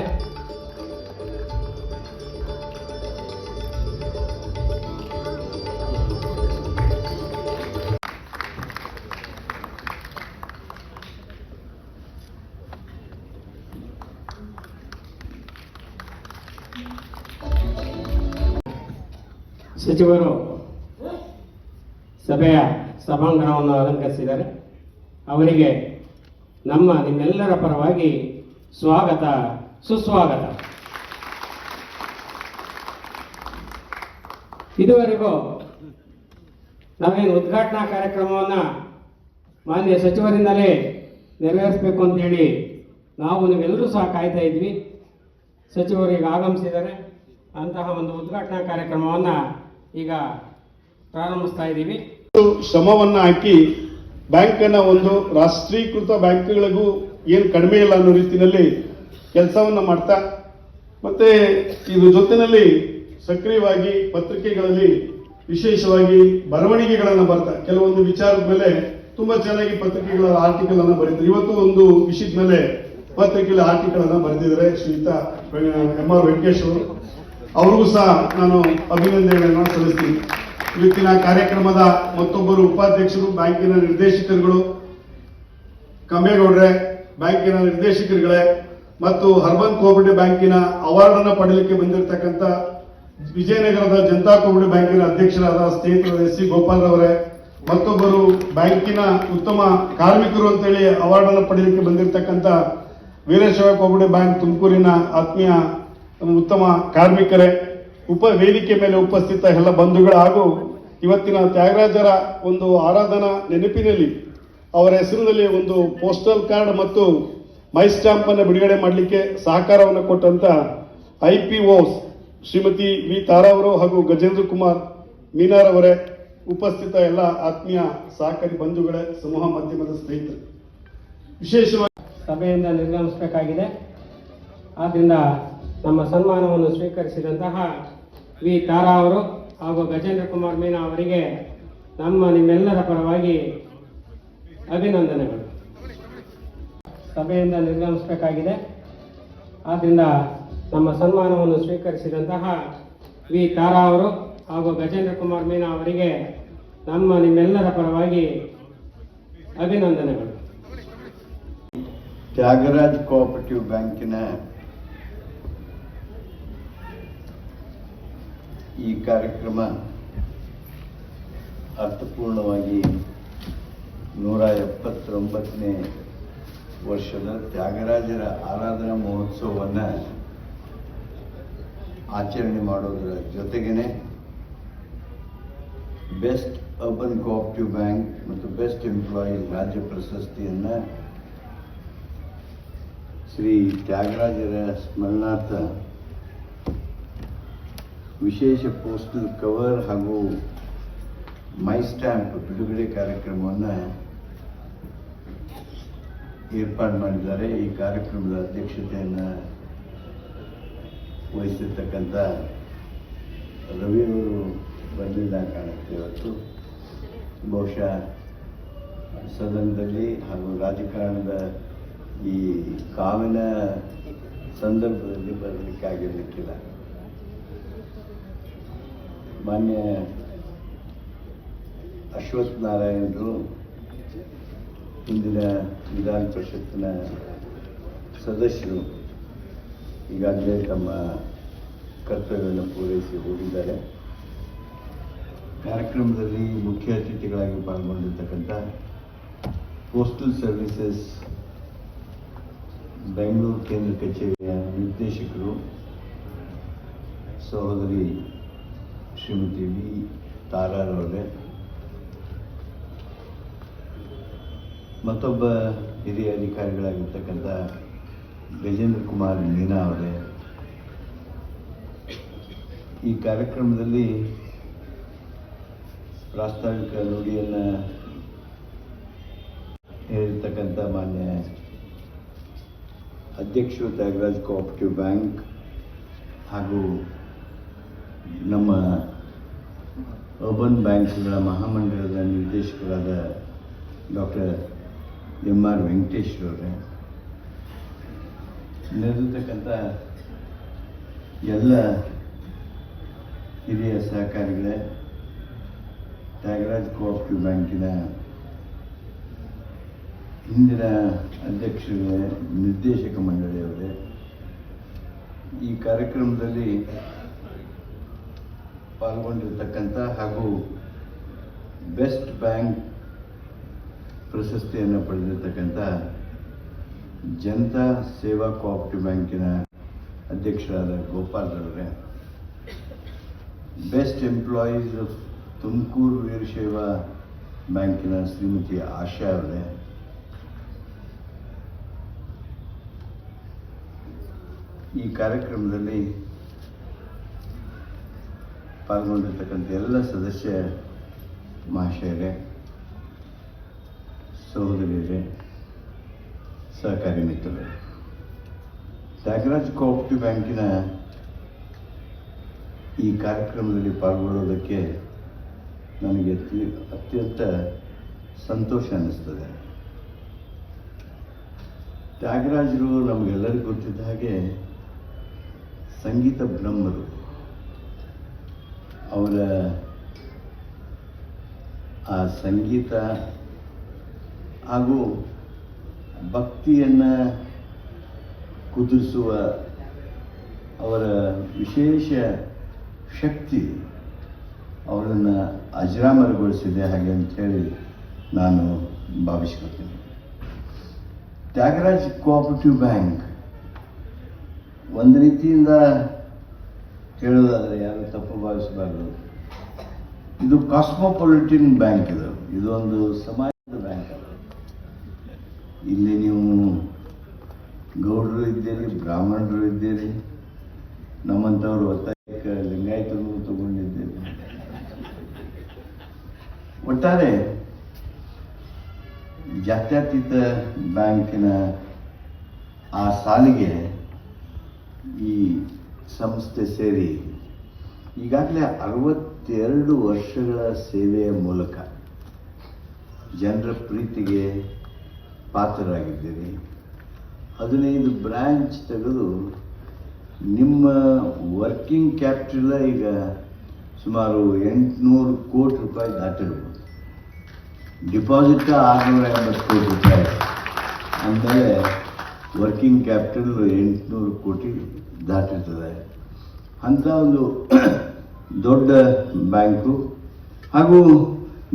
S2: ಸಚಿವರು ಸಭೆಯ ಸಭಾಂಗಣವನ್ನು ಅಲಂಕರಿಸಿದ್ದಾರೆ. ಅವರಿಗೆ ನಿಮ್ಮೆಲ್ಲರ ಪರವಾಗಿ ಸ್ವಾಗತ, ಸುಸ್ವಾಗತ. ಇದುವರೆಗೂ ನಾವೇನು ಉದ್ಘಾಟನಾ ಕಾರ್ಯಕ್ರಮವನ್ನು ಮಾನ್ಯ ಸಚಿವರಿಂದಲೇ ನೆರವೇರಿಸಬೇಕು ಅಂತೇಳಿ ನಾವು ನೀವೆಲ್ಲರೂ ಸಹ ಕಾಯ್ತಾ ಇದ್ವಿ. ಸಚಿವರು ಈಗ ಆಗಮಿಸಿದ್ದಾರೆ. ಅಂತಹ ಒಂದು ಉದ್ಘಾಟನಾ ಕಾರ್ಯಕ್ರಮವನ್ನು ಈಗ ಪ್ರಾರಂಭಿಸ್ತಾ ಇದ್ದೀವಿ.
S1: ಶ್ರಮವನ್ನು ಹಾಕಿ ಬ್ಯಾಂಕನ್ನು ಒಂದು ರಾಷ್ಟ್ರೀಕೃತ ಬ್ಯಾಂಕ್ಗಳಿಗೂ ಏನು ಕಡಿಮೆ ಇಲ್ಲ ಅನ್ನೋ ರೀತಿಯಲ್ಲಿ ಕೆಲಸವನ್ನು ಮಾಡ್ತಾ ಮತ್ತೆ ಇದ್ರ ಜೊತೆಯಲ್ಲಿ ಸಕ್ರಿಯವಾಗಿ ಪತ್ರಿಕೆಗಳಲ್ಲಿ ವಿಶೇಷವಾಗಿ ಬರವಣಿಗೆಗಳನ್ನು ಬರ್ತಾ ಕೆಲವೊಂದು ವಿಚಾರದ ಮೇಲೆ ತುಂಬಾ ಚೆನ್ನಾಗಿ ಪತ್ರಿಕೆಗಳ ಆರ್ಟಿಕಲ್ ಅನ್ನು ಬರೀತಾರೆ. ಇವತ್ತು ಒಂದು ವಿಷಯದ ಮೇಲೆ ಪತ್ರಿಕೆಗಳ ಆರ್ಟಿಕಲ್ ಅನ್ನು ಬರೆದಿದ್ದಾರೆ ಶ್ರೀಯುತ MR ವೆಂಕಟೇಶ್ ಅವರು. ಅವ್ರಿಗೂ ಸಹ ನಾನು ಅಭಿನಂದನೆಗಳನ್ನು ಸಲ್ಲಿಸ್ತೀನಿ. ಇವತ್ತಿನ ಕಾರ್ಯಕ್ರಮದ ಮತ್ತೊಬ್ಬರು ಉಪಾಧ್ಯಕ್ಷರು, ಬ್ಯಾಂಕಿನ ನಿರ್ದೇಶಕರುಗಳು, ಕಮ್ಮೇಗೌಡ್ರೆ, ಬ್ಯಾಂಕಿನ ನಿರ್ದೇಶಕರುಗಳೇ ಮತ್ತು ಅರ್ಬನ್ ಕೋಆಪರೇಟಿವ್ ಬ್ಯಾಂಕಿನ ಅವಾರ್ಡ್ ಅನ್ನು ಪಡೆಯಲಿಕ್ಕೆ ಬಂದಿರತಕ್ಕಂಥ ವಿಜಯನಗರದ ಜನತಾ ಕೋಆಪರೇಟಿವ್ ಬ್ಯಾಂಕಿನ ಅಧ್ಯಕ್ಷರಾದ ಸ್ನೇಹಿತರಾದ SC ಗೋಪಾಲ್ ಅವರೇ, ಮತ್ತೊಬ್ಬರು ಬ್ಯಾಂಕಿನ ಉತ್ತಮ ಕಾರ್ಮಿಕರು ಅಂತೇಳಿ ಅವಾರ್ಡ್ ಅನ್ನು ಪಡೆಯಲಿಕ್ಕೆ ಬಂದಿರತಕ್ಕಂಥ ವೀರಶೈವ ಕೋಆಪರೇಟಿವ್ ಬ್ಯಾಂಕ್ ತುಮಕೂರಿನ ಆತ್ಮೀಯ ಉತ್ತಮ ಕಾರ್ಮಿಕರೇ, ವೇದಿಕೆ ಮೇಲೆ ಉಪಸ್ಥಿತ ಎಲ್ಲ ಬಂಧುಗಳು ಹಾಗೂ ಇವತ್ತಿನ ತ್ಯಾಗರಾಜರ ಒಂದು ಆರಾಧನಾ ನೆನಪಿನಲ್ಲಿ ಅವರ ಹೆಸರಿನಲ್ಲಿ ಒಂದು ಪೋಸ್ಟಲ್ ಕಾರ್ಡ್ ಮತ್ತು ಮೈ ಸ್ಟ್ಯಾಂಪ್ ಅನ್ನು ಬಿಡುಗಡೆ ಮಾಡಲಿಕ್ಕೆ ಸಹಕಾರವನ್ನು ಕೊಟ್ಟಂತ IPO ಶ್ರೀಮತಿ ವಿ ತಾರಾ ಅವರು ಹಾಗೂ ಗಜೇಂದ್ರ ಕುಮಾರ್ ಮೀನಾರ್ ಅವರೇ, ಉಪಸ್ಥಿತ ಎಲ್ಲ ಆತ್ಮೀಯ ಸಹಕಾರಿ ಬಂಧುಗಳೇ, ಸಮೂಹ ಮಾಧ್ಯಮದ ಸ್ನೇಹಿತರು, ವಿಶೇಷವಾಗಿ
S2: ಸಭೆಯಿಂದ ನಿರ್ಗಮಿಸಬೇಕಾಗಿದೆ. ಆದ್ದರಿಂದ ನಮ್ಮ ಸನ್ಮಾನವನ್ನು ಸ್ವೀಕರಿಸಿದಂತಹ ವಿ ತಾರಾ ಅವರು ಹಾಗೂ ಗಜೇಂದ್ರ ಕುಮಾರ್ ಮೀನಾ ಅವರಿಗೆ ನಿಮ್ಮೆಲ್ಲರ ಪರವಾಗಿ ಅಭಿನಂದನೆಗಳು. ಸಭೆಯಿಂದ ನಿರ್ಗಮಿಸಬೇಕಾಗಿದೆ. ಆದ್ದರಿಂದ ನಮ್ಮ ಸನ್ಮಾನವನ್ನು ಸ್ವೀಕರಿಸಿದಂತಹ ವಿ ತಾರಾ ಅವರು ಹಾಗೂ ಗಜೇಂದ್ರ ಕುಮಾರ್ ಮೀನಾ ಅವರಿಗೆ ನಿಮ್ಮೆಲ್ಲರ ಪರವಾಗಿ ಅಭಿನಂದನೆಗಳು.
S3: ತ್ಯಾಗರಾಜ್ ಕೋಆಪರೇಟಿವ್ ಬ್ಯಾಂಕಿನ ಈ ಕಾರ್ಯಕ್ರಮ ಅರ್ಥಪೂರ್ಣವಾಗಿ 179ನೇ ವರ್ಷದ ತ್ಯಾಗರಾಜರ ಆರಾಧನಾ ಮಹೋತ್ಸವವನ್ನು ಆಚರಣೆ ಮಾಡೋದರ ಜೊತೆಗೇನೆ ಬೆಸ್ಟ್ ಅರ್ಬನ್ ಕೋಆಪರೇಟಿವ್ ಬ್ಯಾಂಕ್ ಮತ್ತು ಬೆಸ್ಟ್ ಎಂಪ್ಲಾಯಿ ರಾಜ್ಯ ಪ್ರಶಸ್ತಿಯನ್ನು ಶ್ರೀ ತ್ಯಾಗರಾಜರ ಸ್ಮರಣಾರ್ಥ ವಿಶೇಷ ಪೋಸ್ಟಲ್ ಕವರ್ ಹಾಗೂ ಮೈ ಸ್ಟ್ಯಾಂಪ್ ಬಿಡುಗಡೆ ಕಾರ್ಯಕ್ರಮವನ್ನು ಏರ್ಪಾಡು ಮಾಡಿದ್ದಾರೆ. ಈ ಕಾರ್ಯಕ್ರಮದ ಅಧ್ಯಕ್ಷತೆಯನ್ನು ವಹಿಸಿರ್ತಕ್ಕಂಥ ರವಿಯವರು ಬರಲಿಲ್ಲ ಕಾಣುತ್ತೆ. ಇವತ್ತು ಬಹುಶಃ ಸದನದಲ್ಲಿ ಹಾಗೂ ರಾಜಕಾರಣದ ಈ ಕಾವಿನ ಸಂದರ್ಭದಲ್ಲಿ ಬರಲಿಕ್ಕಾಗಿರಲಿಕ್ಕಿಲ್ಲ. ಮಾನ್ಯ ಅಶ್ವಥ್ ನಾರಾಯಣರು ಇಂದಿನ ವಿಧಾನ ಪರಿಷತ್ತಿನ ಸದಸ್ಯರು ಈಗಾಗಲೇ ತಮ್ಮ ಕರ್ತವ್ಯವನ್ನು ಪೂರೈಸಿ ಹೋಗಿದ್ದಾರೆ. ಕಾರ್ಯಕ್ರಮದಲ್ಲಿ ಮುಖ್ಯ ಅತಿಥಿಗಳಾಗಿ ಪಾಲ್ಗೊಂಡಿರ್ತಕ್ಕಂಥ ಪೋಸ್ಟಲ್ ಸರ್ವಿಸಸ್ ಬೆಂಗಳೂರು ಕೇಂದ್ರ ಕಚೇರಿಯ ನಿರ್ದೇಶಕರು ಸಹೋದರಿ ಶ್ರೀಮತಿ ವಿ ತಾರಾರವರೇ, ಮತ್ತೊಬ್ಬ ಹಿರಿಯ ಅಧಿಕಾರಿಗಳಾಗಿರ್ತಕ್ಕಂಥ ಗಜೇಂದ್ರ ಕುಮಾರ್ ಮೀನಾ ಅವರೇ, ಈ ಕಾರ್ಯಕ್ರಮದಲ್ಲಿ ಪ್ರಾಸ್ತಾವಿಕ ನುಡಿಯನ್ನು ಹೇಳಿರ್ತಕ್ಕಂಥ ಮಾನ್ಯ ಅಧ್ಯಕ್ಷರು ತ್ಯಾಗರಾಜ್ ಕೋಆಪರೇಟಿವ್ ಬ್ಯಾಂಕ್ ಹಾಗೂ ನಮ್ಮ ಅರ್ಬನ್ ಬ್ಯಾಂಕ್ಗಳ ಮಹಾಮಂಡಲದ ನಿರ್ದೇಶಕರಾದ ಡಾಕ್ಟರ್ MR ವೆಂಕಟೇಶ್ವರವರೇ, ನೆರೆದಿರ್ತಕ್ಕಂಥ ಎಲ್ಲ ಹಿರಿಯ ಸಹಕಾರಿಗಳೇ, ತ್ಯಾಗರಾಜ್ ಕೋಆಪರೇಟಿವ್ ಬ್ಯಾಂಕಿನ ಹಿಂದಿನ ಅಧ್ಯಕ್ಷರೇ, ನಿರ್ದೇಶಕ ಮಂಡಳಿಯವರೇ, ಈ ಕಾರ್ಯಕ್ರಮದಲ್ಲಿ ಪಾಲ್ಗೊಂಡಿರ್ತಕ್ಕಂಥ ಹಾಗೂ ಬೆಸ್ಟ್ ಬ್ಯಾಂಕ್ ಪ್ರಶಸ್ತಿಯನ್ನು ಪಡೆದಿರ್ತಕ್ಕಂಥ ಜನತಾ ಸೇವಾ ಕೋಆಪರೇಟಿವ್ ಬ್ಯಾಂಕಿನ ಅಧ್ಯಕ್ಷರಾದ ಗೋಪಾಲ್ರವರೇ, best employees of Tumakuru Veerashaiva ಬ್ಯಾಂಕಿನ ಶ್ರೀಮತಿ ಆಶಾ ಅವರೇ, ಈ ಕಾರ್ಯಕ್ರಮದಲ್ಲಿ ಪಾಲ್ಗೊಂಡಿರ್ತಕ್ಕಂಥ ಎಲ್ಲ ಸದಸ್ಯ ಮಹಾಶಯರೇ, ಸಹೋದರಿಯರೇ, ಸಹಕಾರಿ ಮಿತ್ರರೇ, ತ್ಯಾಗರಾಜ್ ಕೋಆಪರೇಟಿವ್ ಬ್ಯಾಂಕಿನ ಈ ಕಾರ್ಯಕ್ರಮದಲ್ಲಿ ಪಾಲ್ಗೊಳ್ಳೋದಕ್ಕೆ ನನಗೆ ಅತ್ಯಂತ ಸಂತೋಷ ಅನ್ನಿಸ್ತದೆ. ತ್ಯಾಗರಾಜರು ನಮಗೆಲ್ಲರಿಗೂ ಗೊತ್ತಿದ್ದ ಹಾಗೆ ಸಂಗೀತ ಬ್ರಹ್ಮರು. ಅವರ ಆ ಸಂಗೀತ ಹಾಗೂ ಭಕ್ತಿಯನ್ನು ಕುದುರಿಸುವ ಅವರ ವಿಶೇಷ ಶಕ್ತಿ ಅವರನ್ನು ಅಜರಾಮರಗೊಳಿಸಿದೆ ಹಾಗೆ ಅಂಥೇಳಿ ನಾನು ಭಾವಿಸ್ಕೊಳ್ತೀನಿ. ತ್ಯಾಗರಾಜ್ ಕೋಆಪರೇಟಿವ್ ಬ್ಯಾಂಕ್ ಒಂದು ರೀತಿಯಿಂದ ಹೇಳೋದಾದರೆ ಯಾರು ತಪ್ಪು ಭಾವಿಸಬಾರ್ದು, ಇದು ಕಾಸ್ಮೋಪಾಲಿಟನ್ ಬ್ಯಾಂಕ್. ಇದೊಂದು ಸಮಾಜದ ಬ್ಯಾಂಕ್. ಇಲ್ಲಿ ನೀವು ಗೌಡರು ಇದ್ದೀರಿ, ಬ್ರಾಹ್ಮಣರು ಇದ್ದೀರಿ, ನಮ್ಮಂಥವ್ರು ಒತ್ತಾಯಕ್ಕೆ ಲಿಂಗಾಯತರು ತಗೊಂಡಿದ್ದೀರಿ. ಒಟ್ಟಾರೆ ಜಾತ್ಯತೀತ ಬ್ಯಾಂಕಿನ ಆ ಸಾಲಿಗೆ ಈ ಸಂಸ್ಥೆ ಸೇರಿ ಈಗಾಗಲೇ 62 ವರ್ಷಗಳ ಸೇವೆಯ ಮೂಲಕ ಜನರ ಪ್ರೀತಿಗೆ ಪಾತ್ರರಾಗಿದ್ದೀರಿ. 15 ಬ್ರಾಂಚ್ ತೆಗೆದು ನಿಮ್ಮ ವರ್ಕಿಂಗ್ ಕ್ಯಾಪಿಟಲ್ ಈಗ ಸುಮಾರು 800 ಕೋಟಿ ರೂಪಾಯಿ ದಾಟಿರ್ಬೋದು. ಡಿಪಾಸಿಟ್ 680 ಕೋಟಿ ರೂಪಾಯಿ ಅಂದಮೇಲೆ ವರ್ಕಿಂಗ್ ಕ್ಯಾಪಿಟಲ್ 800 ಕೋಟಿ ದಾಟಿರ್ತದೆ. ಅಂಥ ಒಂದು ದೊಡ್ಡ ಬ್ಯಾಂಕು. ಹಾಗೂ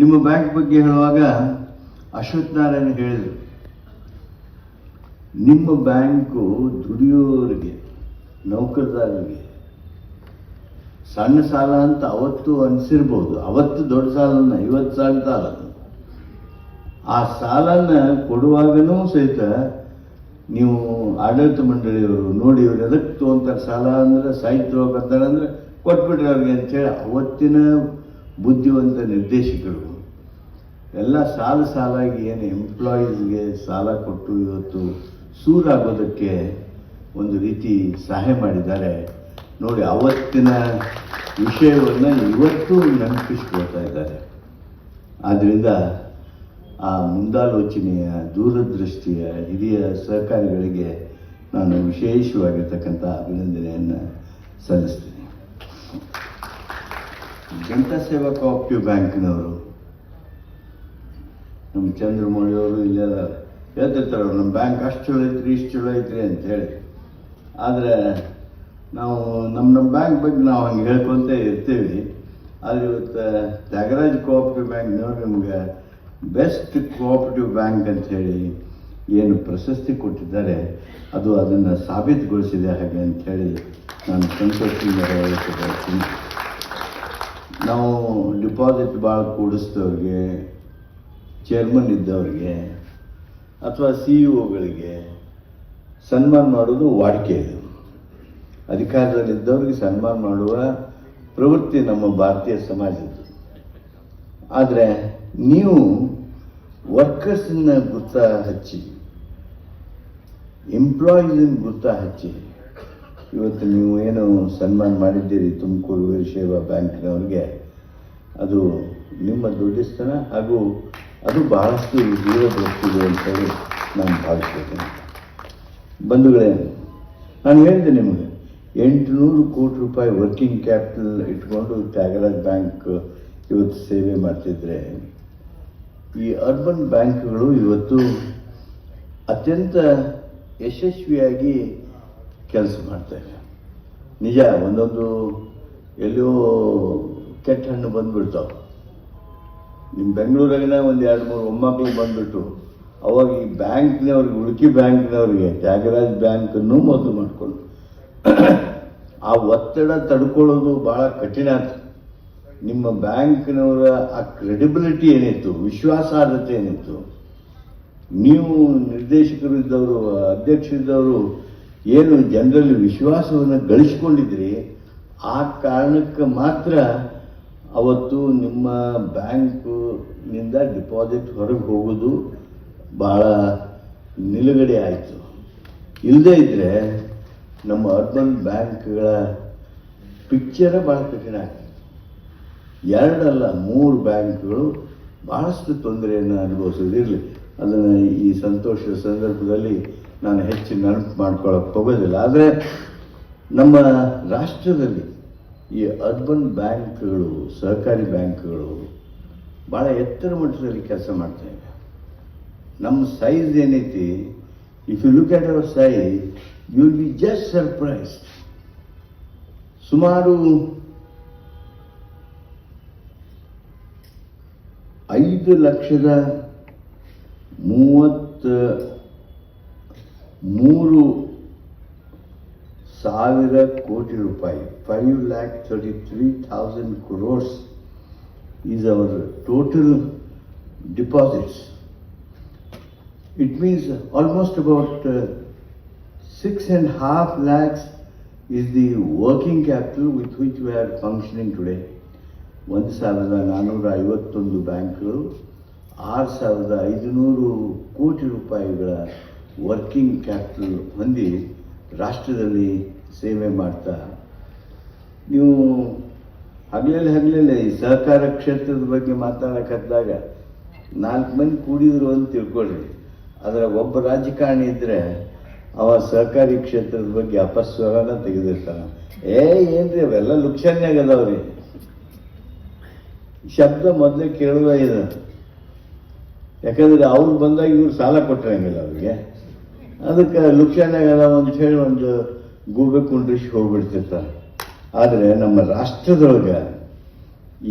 S3: ನಿಮ್ಮ ಬ್ಯಾಂಕ್ ಬಗ್ಗೆ ಹೇಳುವಾಗ ಅಶ್ವಥ್ ನಾರಾಯಣ ಹೇಳಿದರು, ನಿಮ್ಮ ಬ್ಯಾಂಕು ದುಡಿಯೋರಿಗೆ, ನೌಕರದಾರರಿಗೆ ಸಣ್ಣ ಸಾಲ ಅಂತ ಅವತ್ತು ಅನಿಸಿರ್ಬೋದು. ಅವತ್ತು ದೊಡ್ಡ ಸಾಲನ್ನ, ಇವತ್ತು ಸಣ್ಣ ಸಾಲ. ಆ ಸಾಲನ್ನ ಕೊಡುವಾಗನೂ ಸಹಿತ ನೀವು ಆಡಳಿತ ಮಂಡಳಿಯವರು ನೋಡಿ, ಇವ್ರು ಎದಕ್ಕೆ ತೊಗೊಂತಾರೆ ಸಾಲ ಅಂದರೆ, ಸಾಹಿತ್ಯ ಹೋಗ್ತಾರೆ ಅಂದರೆ ಕೊಟ್ಬಿಟ್ರೆ ಅವ್ರಿಗೆ ಅಂಥೇಳಿ ಅವತ್ತಿನ ಬುದ್ಧಿವಂತ ನಿರ್ದೇಶಕರು ಎಲ್ಲ ಸಾಲಾಗಿ ಏನು ಎಂಪ್ಲಾಯೀಸ್ಗೆ ಸಾಲ ಕೊಟ್ಟು ಇವತ್ತು ಸೂರಾಗೋದಕ್ಕೆ ಒಂದು ರೀತಿ ಸಹಾಯ ಮಾಡಿದ್ದಾರೆ ನೋಡಿ. ಅವತ್ತಿನ ವಿಷಯವನ್ನು ಇವತ್ತು ನೆನಪಿಸ್ಕೊಳ್ತಾ ಇದ್ದಾರೆ. ಆದ್ದರಿಂದ ಆ ಮುಂದಾಲೋಚನೆಯ, ದೂರದೃಷ್ಟಿಯ ಹಿರಿಯ ಸಹಕಾರಿಗಳಿಗೆ ನಾನು ವಿಶೇಷವಾಗಿರ್ತಕ್ಕಂಥ ಅಭಿನಂದನೆಯನ್ನು ಸಲ್ಲಿಸ್ತೀನಿ. ಜನತಾ ಸೇವಾ ಕೋಆಪರೇಟಿವ್ ಬ್ಯಾಂಕ್ನವರು, ನಮ್ಮ ಚಂದ್ರಮೌಳಿಯವರು ಇಲ್ಲೆಲ್ಲ ಹೇಳ್ತಿರ್ತಾರೆ, ನಮ್ಮ ಬ್ಯಾಂಕ್ ಅಷ್ಟು ಚಲೋ ಐತ್ರಿ, ಇಷ್ಟು ಚಲೋ ಐತ್ರಿ ಅಂಥೇಳಿ. ಆದರೆ ನಾವು ನಮ್ಮ ಬ್ಯಾಂಕ್ ಬಗ್ಗೆ ನಾವು ಹಂಗೆ ಹೇಳ್ಕೊತ ಇರ್ತೀವಿ. ಆದರೆ ಇವತ್ತು ತ್ಯಾಗರಾಜ್ ಕೋಆಪರೇಟಿವ್ ಬ್ಯಾಂಕ್ನವ್ರು ನಿಮ್ಗೆ ಬೆಸ್ಟ್ ಕೋಆಪರೇಟಿವ್ ಬ್ಯಾಂಕ್ ಅಂಥೇಳಿ ಏನು ಪ್ರಶಸ್ತಿ ಕೊಟ್ಟಿದ್ದಾರೆ, ಅದು ಅದನ್ನು ಸಾಬೀತುಗೊಳಿಸಿದೆ ಹಾಗೆ ಅಂಥೇಳಿ ನಾನು ಸಂತೋಷದಿಂದ ಹೇಳಕ್ಕೆ ಬಯಸ್ತೀನಿ. ನಾವು ಡಿಪಾಸಿಟ್ ಭಾಳ ಕೂಡಿಸಿದವ್ರಿಗೆ, ಚೇರ್ಮನ್ ಇದ್ದವ್ರಿಗೆ ಅಥವಾ CEO ಸನ್ಮಾನ ಮಾಡೋದು ವಾಡಿಕೆ ಇದೆ. ಅಧಿಕಾರದಲ್ಲಿದ್ದವರಿಗೆ ಸನ್ಮಾನ ಮಾಡುವ ಪ್ರವೃತ್ತಿ ನಮ್ಮ ಭಾರತೀಯ ಸಮಾಜದ್ದು. ಆದರೆ ನೀವು ವರ್ಕರ್ಸನ್ನ ಗುರ್ತ ಹಚ್ಚಿ, ಎಂಪ್ಲಾಯೀಸನ್ನ ಗುರ್ತ ಹಚ್ಚಿ ಇವತ್ತು ನೀವು ಏನು ಸನ್ಮಾನ ಮಾಡಿದ್ದೀರಿ ತುಮಕೂರು ವೀರಶೈವ ಬ್ಯಾಂಕ್ನವ್ರಿಗೆ, ಅದು ನಿಮ್ಮ ದೊಡ್ಡಸ್ತನ ಹಾಗೂ ಅದು ಬಹಳಷ್ಟು ದೂರದೃಷ್ಟಿದೆ ಅಂತೇಳಿ ನಾನು ಭಾವಿಸ್ತೇನೆ. ಬಂಧುಗಳೇ, ನಾನು ಹೇಳಿದೆ ನಿಮಗೆ 800 ಕೋಟಿ ರೂಪಾಯಿ ವರ್ಕಿಂಗ್ ಕ್ಯಾಪಿಟಲ್ ಇಟ್ಕೊಂಡು ತ್ಯಾಗರಾಜ್ ಬ್ಯಾಂಕ್ ಇವತ್ತು ಸೇವೆ ಮಾಡ್ತಿದ್ರೆ, ಈ ಅರ್ಬನ್ ಬ್ಯಾಂಕ್ಗಳು ಇವತ್ತು ಅತ್ಯಂತ ಯಶಸ್ವಿಯಾಗಿ ಕೆಲಸ ಮಾಡ್ತವೆ. ನಿಜ, ಒಂದೊಂದು ಎಲ್ಲೋ ಕೆಟ್ಟ ಹಣ್ಣು ಬಂದ್ಬಿಡ್ತಾವೆ. ನಿಮ್ಮ ಬೆಂಗಳೂರಾಗಿನ ಒಂದು 2-3 ಮೊಮ್ಮಕ್ಕಳು ಬಂದ್ಬಿಟ್ಟು ಅವಾಗ ಈ ಬ್ಯಾಂಕ್ನವ್ರಿಗೆ, ಉಡುಕಿ ಬ್ಯಾಂಕ್ನವ್ರಿಗೆ ತ್ಯಾಗರಾಜ್ ಬ್ಯಾಂಕನ್ನು ಮೊದಲು ಮಾಡಿಕೊಂಡು ಆ ಒತ್ತಡ ತಡ್ಕೊಳ್ಳೋದು ಭಾಳ ಕಠಿಣ ಆಯ್ತು. ನಿಮ್ಮ ಬ್ಯಾಂಕ್ನವರ ಆ ಕ್ರೆಡಿಬಿಲಿಟಿ ಏನಿತ್ತು, ವಿಶ್ವಾಸಾರ್ಹತೆ ಏನಿತ್ತು, ನೀವು ನಿರ್ದೇಶಕರು ಇದ್ದವರು, ಅಧ್ಯಕ್ಷರಿದ್ದವರು ಏನು ಜನರಲ್ಲಿ ವಿಶ್ವಾಸವನ್ನು ಗಳಿಸಿಕೊಂಡಿದ್ರಿ, ಆ ಕಾರಣಕ್ಕೆ ಮಾತ್ರ ಅವತ್ತು ನಿಮ್ಮ ಬ್ಯಾಂಕ್ನಿಂದ ಡಿಪಾಸಿಟ್ ಹೊರಗೆ ಹೋಗೋದು ಭಾಳ ನಿಲುಗಡೆ ಆಯಿತು. ಇಲ್ಲದೇ ಇದ್ದರೆ ನಮ್ಮ ಅರ್ಬನ್ ಬ್ಯಾಂಕ್ಗಳ ಪಿಕ್ಚರ ಭಾಳ ಕಠಿಣ ಆಗ್ತದೆ. 2 ಅಲ್ಲ 3 ಬ್ಯಾಂಕ್ಗಳು ಭಾಳಷ್ಟು ತೊಂದರೆಯನ್ನು ಅನುಭವಿಸೋದಿರಲಿ. ಅದನ್ನು ಈ ಸಂತೋಷದ ಸಂದರ್ಭದಲ್ಲಿ ನಾನು ಹೆಚ್ಚು ನೆನಪು ಮಾಡ್ಕೊಳ್ಳೋಕೆ ಹೋಗೋದಿಲ್ಲ. ಆದರೆ ನಮ್ಮ ರಾಷ್ಟ್ರದಲ್ಲಿ ಈ ಅರ್ಬನ್ ಬ್ಯಾಂಕ್ಗಳು, ಸಹಕಾರಿ ಬ್ಯಾಂಕ್ಗಳು ಭಾಳ ಎತ್ತರ ಮಟ್ಟದಲ್ಲಿ ಕೆಲಸ ಮಾಡ್ತಾಯಿವೆ. ನಮ್ಮ ಸೈಜ್ ಏನೈತಿ, if you look at our size you will be just surprised. ಸುಮಾರು 5,33,000 ಕೋಟಿ ರೂಪಾಯಿ, 5,33,000 crores is our total deposits. It means almost about 6.5 lakhs is the working capital with which we are functioning today. 1,451 ಬ್ಯಾಂಕ್ಗಳು 6,500 ಕೋಟಿ ರೂಪಾಯಿಗಳ working capital ಹೊಂದಿ ರಾಷ್ಟ್ರದಲ್ಲಿ ಸೇವೆ ಮಾಡ್ತಾ, ನೀವು ಹಗಲೆಲ್ಲ ಈ ಸಹಕಾರ ಕ್ಷೇತ್ರದ ಬಗ್ಗೆ ಮಾತಾಡಕತ್ತಾಗ 4 ಮಂದಿ ಕೂಡಿದ್ರು ಅಂತ ತಿಳ್ಕೊಳ್ರಿ. ಅದರ ಒಬ್ಬ ರಾಜಕಾರಣಿ ಇದ್ದರೆ ಅವ ಸಹಕಾರಿ ಕ್ಷೇತ್ರದ ಬಗ್ಗೆ ಅಪಸ್ವರನ ತೆಗೆದಿರ್ತಾನೆ. ಏನ್ರಿ ಅವೆಲ್ಲ ಲುಕ್ಷನ್ಯಾಗ ಅದಾವ್ರಿ, ಶಬ್ದ ಮೊದಲೇ ಕೇಳುವ ಇದು. ಯಾಕಂದ್ರೆ ಅವ್ರು ಬಂದಾಗ ಇವ್ರು ಸಾಲ ಕೊಟ್ಟಿರಂಗಿಲ್ಲ ಅವ್ರಿಗೆ, ಅದಕ್ಕೆ ಲುಕ್ಷನ್ಯಾಗ ಅದಾವ ಅಂತ ಹೇಳಿ ಒಂದು ಗೂಬೆ ಕುಂಡ್ರಿಸಿ ಹೋಗ್ಬಿಡ್ತಿರ್ತಾರೆ. ಆದರೆ ನಮ್ಮ ರಾಷ್ಟ್ರದೊಳಗೆ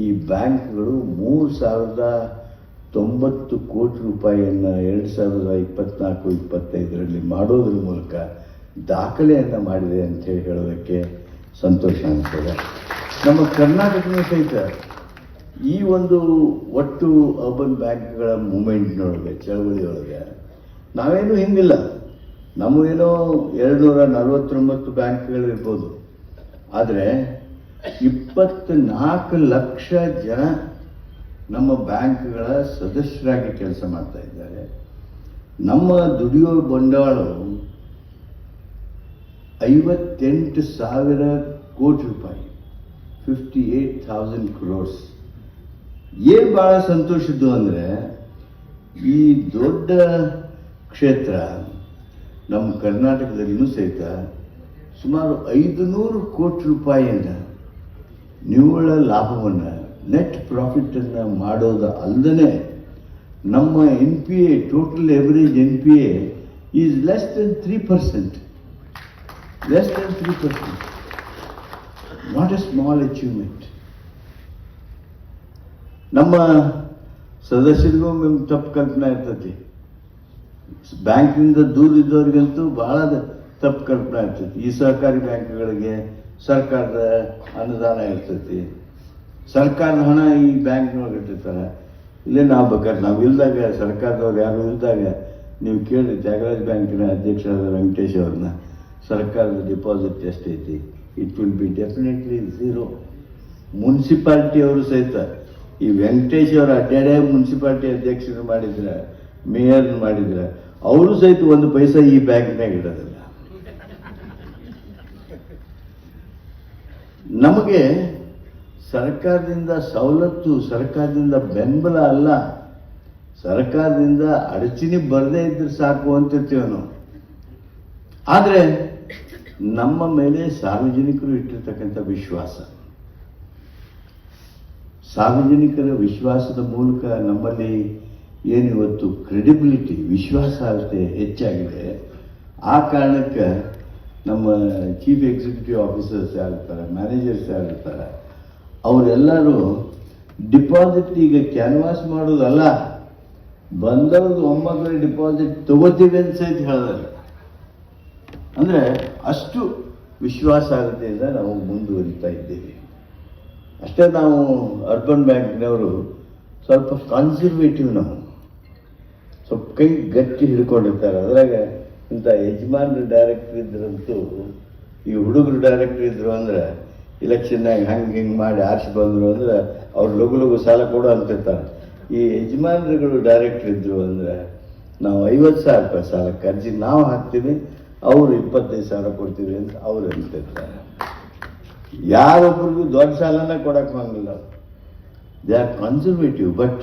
S3: ಈ ಬ್ಯಾಂಕ್ಗಳು 3,090 ಕೋಟಿ ರೂಪಾಯಿಯನ್ನು 2024-25ರಲ್ಲಿ ಮಾಡೋದ್ರ ಮೂಲಕ ದಾಖಲೆಯನ್ನು ಮಾಡಿದೆ ಅಂತೇಳಿ ಹೇಳೋದಕ್ಕೆ ಸಂತೋಷ ಅನಿಸ್ತದೆ. ನಮ್ಮ ಕರ್ನಾಟಕದ ಸಹಿತ ಈ ಒಂದು ಒಟ್ಟು ಅರ್ಬನ್ ಬ್ಯಾಂಕ್ಗಳ ಮೂಮೆಂಟ್ನೊಳಗೆ, ಚಳವಳಿಯೊಳಗೆ ನಾವೇನು ಹಿಂದಿಲ್ಲ. ನಮಗೇನೋ 249 ಬ್ಯಾಂಕ್ಗಳಿರ್ಬೋದು, ಆದರೆ 24 ಲಕ್ಷ ಜನ ನಮ್ಮ ಬ್ಯಾಂಕ್ಗಳ ಸದಸ್ಯರಾಗಿ ಕೆಲಸ ಮಾಡ್ತಾ ಇದ್ದಾರೆ. ನಮ್ಮ ದುಡಿಯೋ ಬಂಡವಾಳ 58,000 ಕೋಟಿ ರೂಪಾಯಿ, 58,000 crores. ಏನು ಭಾಳ ಸಂತೋಷದ್ದು ಅಂದರೆ ಈ ದೊಡ್ಡ ಕ್ಷೇತ್ರ ನಮ್ಮ ಕರ್ನಾಟಕದಲ್ಲಿಯೂ ಸಹಿತ ಸುಮಾರು 500 ಕೋಟಿ ರೂಪಾಯಿಯನ್ನು ನಿವ್ವಳ ಲಾಭವನ್ನು, ನೆಟ್ ಪ್ರಾಫಿಟನ್ನು ಮಾಡೋದು ಅಲ್ಲದೆ ನಮ್ಮ NPA, total average NPA is less than 3%. Not A small achievement. ನಮ್ಮ ಸದಸ್ಯರಿಗೂ ತಪ್ಪು ಕಲ್ಪನೆ ಇರ್ತೈತಿ, ಬ್ಯಾಂಕ್ನಿಂದ ದೂರ ಇದ್ದವ್ರಿಗಂತೂ ಬಹಳ ತಪ್ಪು ಕಲ್ಪನೆ ಇರ್ತೈತಿ. ಈ ಸಹಕಾರಿ ಬ್ಯಾಂಕ್ಗಳಿಗೆ ಸರ್ಕಾರದ ಅನುದಾನ ಇರ್ತೈತಿ, ಸರ್ಕಾರದ ಹಣ ಈ ಬ್ಯಾಂಕ್ನೊಳಗೆ ಇಟ್ಟಿರ್ತಾರೆ. ಇಲ್ಲೇ ನಾವು ಬೇಕಾದ್ರೆ ನಾವು ಇಲ್ದಾಗ, ಸರ್ಕಾರದವ್ರು ಯಾರು ಇಲ್ದಾಗ ನೀವು ಕೇಳಿ ತ್ಯಾಗರಾಜ್ ಬ್ಯಾಂಕಿನ ಅಧ್ಯಕ್ಷರಾದ ವೆಂಕಟೇಶ್ ಅವ್ರನ್ನ, ಸರ್ಕಾರದ ಡಿಪಾಸಿಟ್ ಎಷ್ಟೈತಿ? It will be definitely zero. Municipality ಅವರು ಸಹಿತ ಈ ವೆಂಕಟೇಶ್ ಅವರ ಅಡ್ಡಾಡೇ ಮುನ್ಸಿಪಾಲ್ಟಿ ಅಧ್ಯಕ್ಷರು ಮಾಡಿದ್ರೆ, ಮೇಯರ್ ಮಾಡಿದ್ರೆ, ಅವರು ಸಹಿತ ಒಂದು ಪೈಸಾ ಈ ಬ್ಯಾಂಕ್ನಾಗ ಇಡೋದಿಲ್ಲ. ನಮಗೆ ಸರ್ಕಾರದಿಂದ ಸವಲತ್ತು, ಸರ್ಕಾರದಿಂದ ಬೆಂಬಲ ಅಲ್ಲ, ಸರ್ಕಾರದಿಂದ ಅಡಚಣೆ ಬರದೇ ಇದ್ರೆ ಸಾಕು ಅಂತಿರ್ತೀವಿ ನಾವು. ಆದರೆ ನಮ್ಮ ಮೇಲೆ ಸಾರ್ವಜನಿಕರು ಇಟ್ಟಿರ್ತಕ್ಕಂಥ ವಿಶ್ವಾಸ, ಸಾರ್ವಜನಿಕರ ವಿಶ್ವಾಸದ ಮೂಲಕ ನಮ್ಮಲ್ಲಿ ಏನಿವತ್ತು ಕ್ರೆಡಿಬಿಲಿಟಿ, ವಿಶ್ವಾಸಾರ್ಹತೆ ಹೆಚ್ಚಾಗಿದೆ. ಆ ಕಾರಣಕ್ಕೆ ನಮ್ಮ ಚೀಫ್ ಎಕ್ಸಿಕ್ಯೂಟಿವ್ ಆಫೀಸರ್ಸ್ ಯಾರಿರ್ತಾರೆ, ಮ್ಯಾನೇಜರ್ಸ್ ಯಾರಿರ್ತಾರೆ, ಅವರೆಲ್ಲರೂ ಡಿಪಾಸಿಟ್ ಈಗ ಕ್ಯಾನ್ವಾಸ್ ಮಾಡೋದಲ್ಲ, ಬಂದವ್ರದ್ದು ಒಮ್ಮಕ್ಕಳ ಡಿಪಾಸಿಟ್ ತಗೋತೀವಿ ಅಂತ ಸಹಿತ ಹೇಳಿದ್ರೆ, ಅಂದರೆ ಅಷ್ಟು ವಿಶ್ವಾಸಾರ್ಹತೆಯಿಂದ ನಾವು ಮುಂದುವರಿತಾ ಇದ್ದೇವೆ. ಅಷ್ಟೇ, ನಾವು ಅರ್ಬನ್ ಬ್ಯಾಂಕ್ನವರು ಸ್ವಲ್ಪ ಕನ್ಸರ್ವೇಟಿವ್, ನಾವು ಸ್ವಲ್ಪ ಕೈ ಗಟ್ಟಿ ಹಿಡ್ಕೊಂಡಿರ್ತಾರೆ. ಅದ್ರಾಗ ಇಂಥ ಯಜಮಾನ್ರು ಡೈರೆಕ್ಟರ್ ಇದ್ರಂತೂ, ಈ ಹುಡುಗರು ಡೈರೆಕ್ಟರ್ ಇದ್ರು ಅಂದ್ರೆ ಇಲೆಕ್ಷನ್ನಾಗ ಹಿಂಗೆ ಮಾಡಿ ಆರಿಸಿ ಬಂದರು ಅಂದ್ರೆ ಅವ್ರು ಲಘು ಸಾಲ ಕೊಡು ಅಂತಿರ್ತಾರೆ. ಈ ಯಜಮಾನ್ರುಗಳು ಡೈರೆಕ್ಟರ್ ಇದ್ರು ಅಂದ್ರೆ ನಾವು 50,000 ರೂಪಾಯಿ ಸಾಲಕ್ಕೆ ಅರ್ಜಿ ನಾವು ಹಾಕ್ತೀವಿ, ಅವರು 25,000 ಕೊಡ್ತೀವಿ ಅಂತ ಅವ್ರು ಅಂತಿರ್ತಾರೆ. ಯಾರೊಬ್ಬರಿಗೂ ದೊಡ್ಡ ಸಾಲನ ಕೊಡಕ್ಕೆ ಹೋಗಂಗಿಲ್ಲ. They are conservative, but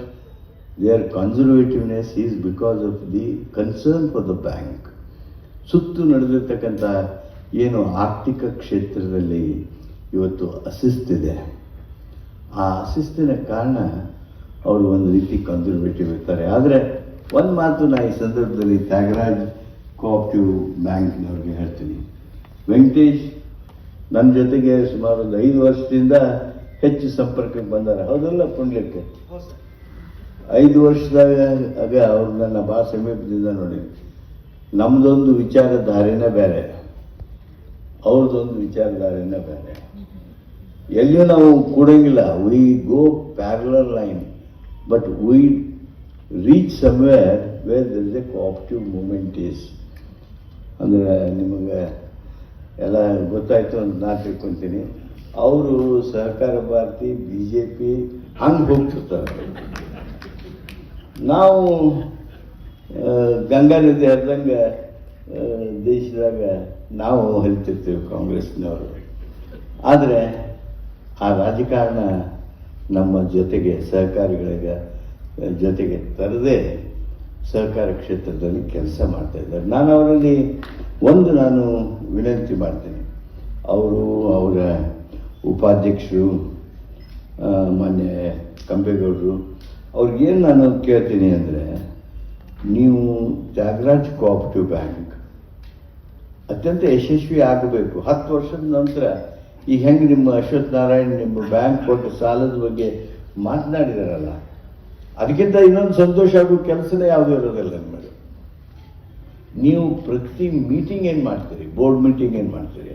S3: their conservativeness is because of the concern for the bank. ಸುತ್ತು ನಡೆದಿರ್ತಕ್ಕಂಥ ಏನು ಆರ್ಥಿಕ ಕ್ಷೇತ್ರದಲ್ಲಿ ಇವತ್ತು ಅಶಿಸ್ತಿದೆ, ಆ ಅಶಿಸ್ತಿನ ಕಾರಣ ಅವರು ಒಂದು ರೀತಿ ಕನ್ಸರ್ವೇಟಿವ್ ಇರ್ತಾರೆ. ಆದರೆ ಒಂದು ಮಾತು ನಾನು ಈ ಸಂದರ್ಭದಲ್ಲಿ ತ್ಯಾಗರಾಜ್ ಕೋಆಪರೇಟಿವ್ ಬ್ಯಾಂಕ್ನವ್ರಿಗೆ ಹೇಳ್ತೀನಿ, ವೆಂಕಟೇಶ್ ನನ್ನ ಜೊತೆಗೆ ಸುಮಾರು ಒಂದು 5 ವರ್ಷದಿಂದ ಹೆಚ್ಚು ಸಂಪರ್ಕಕ್ಕೆ ಬಂದಾರೆ, ಹೌದಲ್ಲ ಪುಣ್ಯಕ್ಕೆ? 5 ವರ್ಷದಾಗ ಅವ್ರು ನನ್ನ ಭಾಳ ಸಮೀಪದಿಂದ ನೋಡಿ. ನಮ್ಮದೊಂದು ವಿಚಾರಧಾರೆನೇ ಬೇರೆ, ಅವ್ರದ್ದೊಂದು ವಿಚಾರಧಾರೆನೇ ಬೇರೆ. ಎಲ್ಲಿಯೂ ನಾವು ಕೂಡಂಗಿಲ್ಲ. We go parallel line, but we reach somewhere where there is a cooperative movement is. ಅಂದರೆ ನಿಮಗೆ ಎಲ್ಲ ಗೊತ್ತಾಯ್ತು ಅಂತ ನಾನು ತಿಳ್ಕೊತೀನಿ. ಅವರು ಸಹಕಾರ ಭಾರತಿ, BJP ಹಂಗೆ ಹೋಗ್ತಿರ್ತಾರೆ. ನಾವು ಗಂಗಾ ನದಿ ಹರಿದಂಗೆ ದೇಶದಾಗ ನಾವು ಹರಿತಿರ್ತೀವಿ ಕಾಂಗ್ರೆಸ್ನವರು. ಆದರೆ ಆ ರಾಜಕಾರಣ ನಮ್ಮ ಜೊತೆಗೆ ಸಹಕಾರಿಗಳಿಗೆ ಜೊತೆಗೆ ತರದೇ ಸಹಕಾರ ಕ್ಷೇತ್ರದಲ್ಲಿ ಕೆಲಸ ಮಾಡ್ತಾ ಇದ್ದಾರೆ. ನಾನು ಅವರಲ್ಲಿ ನಾನು ವಿನಂತಿ ಮಾಡ್ತೇನೆ, ಅವರು ಅವರ ಉಪಾಧ್ಯಕ್ಷರು ಮಾನ್ಯ ಕಂಬೇಗೌಡರು ಅವ್ರಿಗೇನು ನಾನು ಕೇಳ್ತೀನಿ ಅಂದರೆ, ನೀವು ತ್ಯಾಗರಾಜ್ ಕೋಆಪರೇಟಿವ್ ಬ್ಯಾಂಕ್ ಅತ್ಯಂತ ಯಶಸ್ವಿ ಆಗಬೇಕು. 10 ವರ್ಷದ ನಂತರ ಈಗ ಹೆಂಗೆ ನಿಮ್ಮ ಅಶ್ವಥ್ ನಾರಾಯಣ್ ನಿಮ್ಮ ಬ್ಯಾಂಕ್ ಕೊಟ್ಟು ಸಾಲದ ಬಗ್ಗೆ ಮಾತನಾಡಿದಾರಲ್ಲ, ಅದಕ್ಕಿಂತ ಇನ್ನೊಂದು ಸಂತೋಷ ಆಗೋ ಕೆಲಸನೇ ಯಾವುದೂ ಇರೋದಿಲ್ಲ ನಿಮಗೆ. ನೀವು ಪ್ರತಿ ಮೀಟಿಂಗ್ ಏನು ಮಾಡ್ತೀರಿ, ಬೋರ್ಡ್ ಮೀಟಿಂಗ್ ಏನು ಮಾಡ್ತೀರಿ,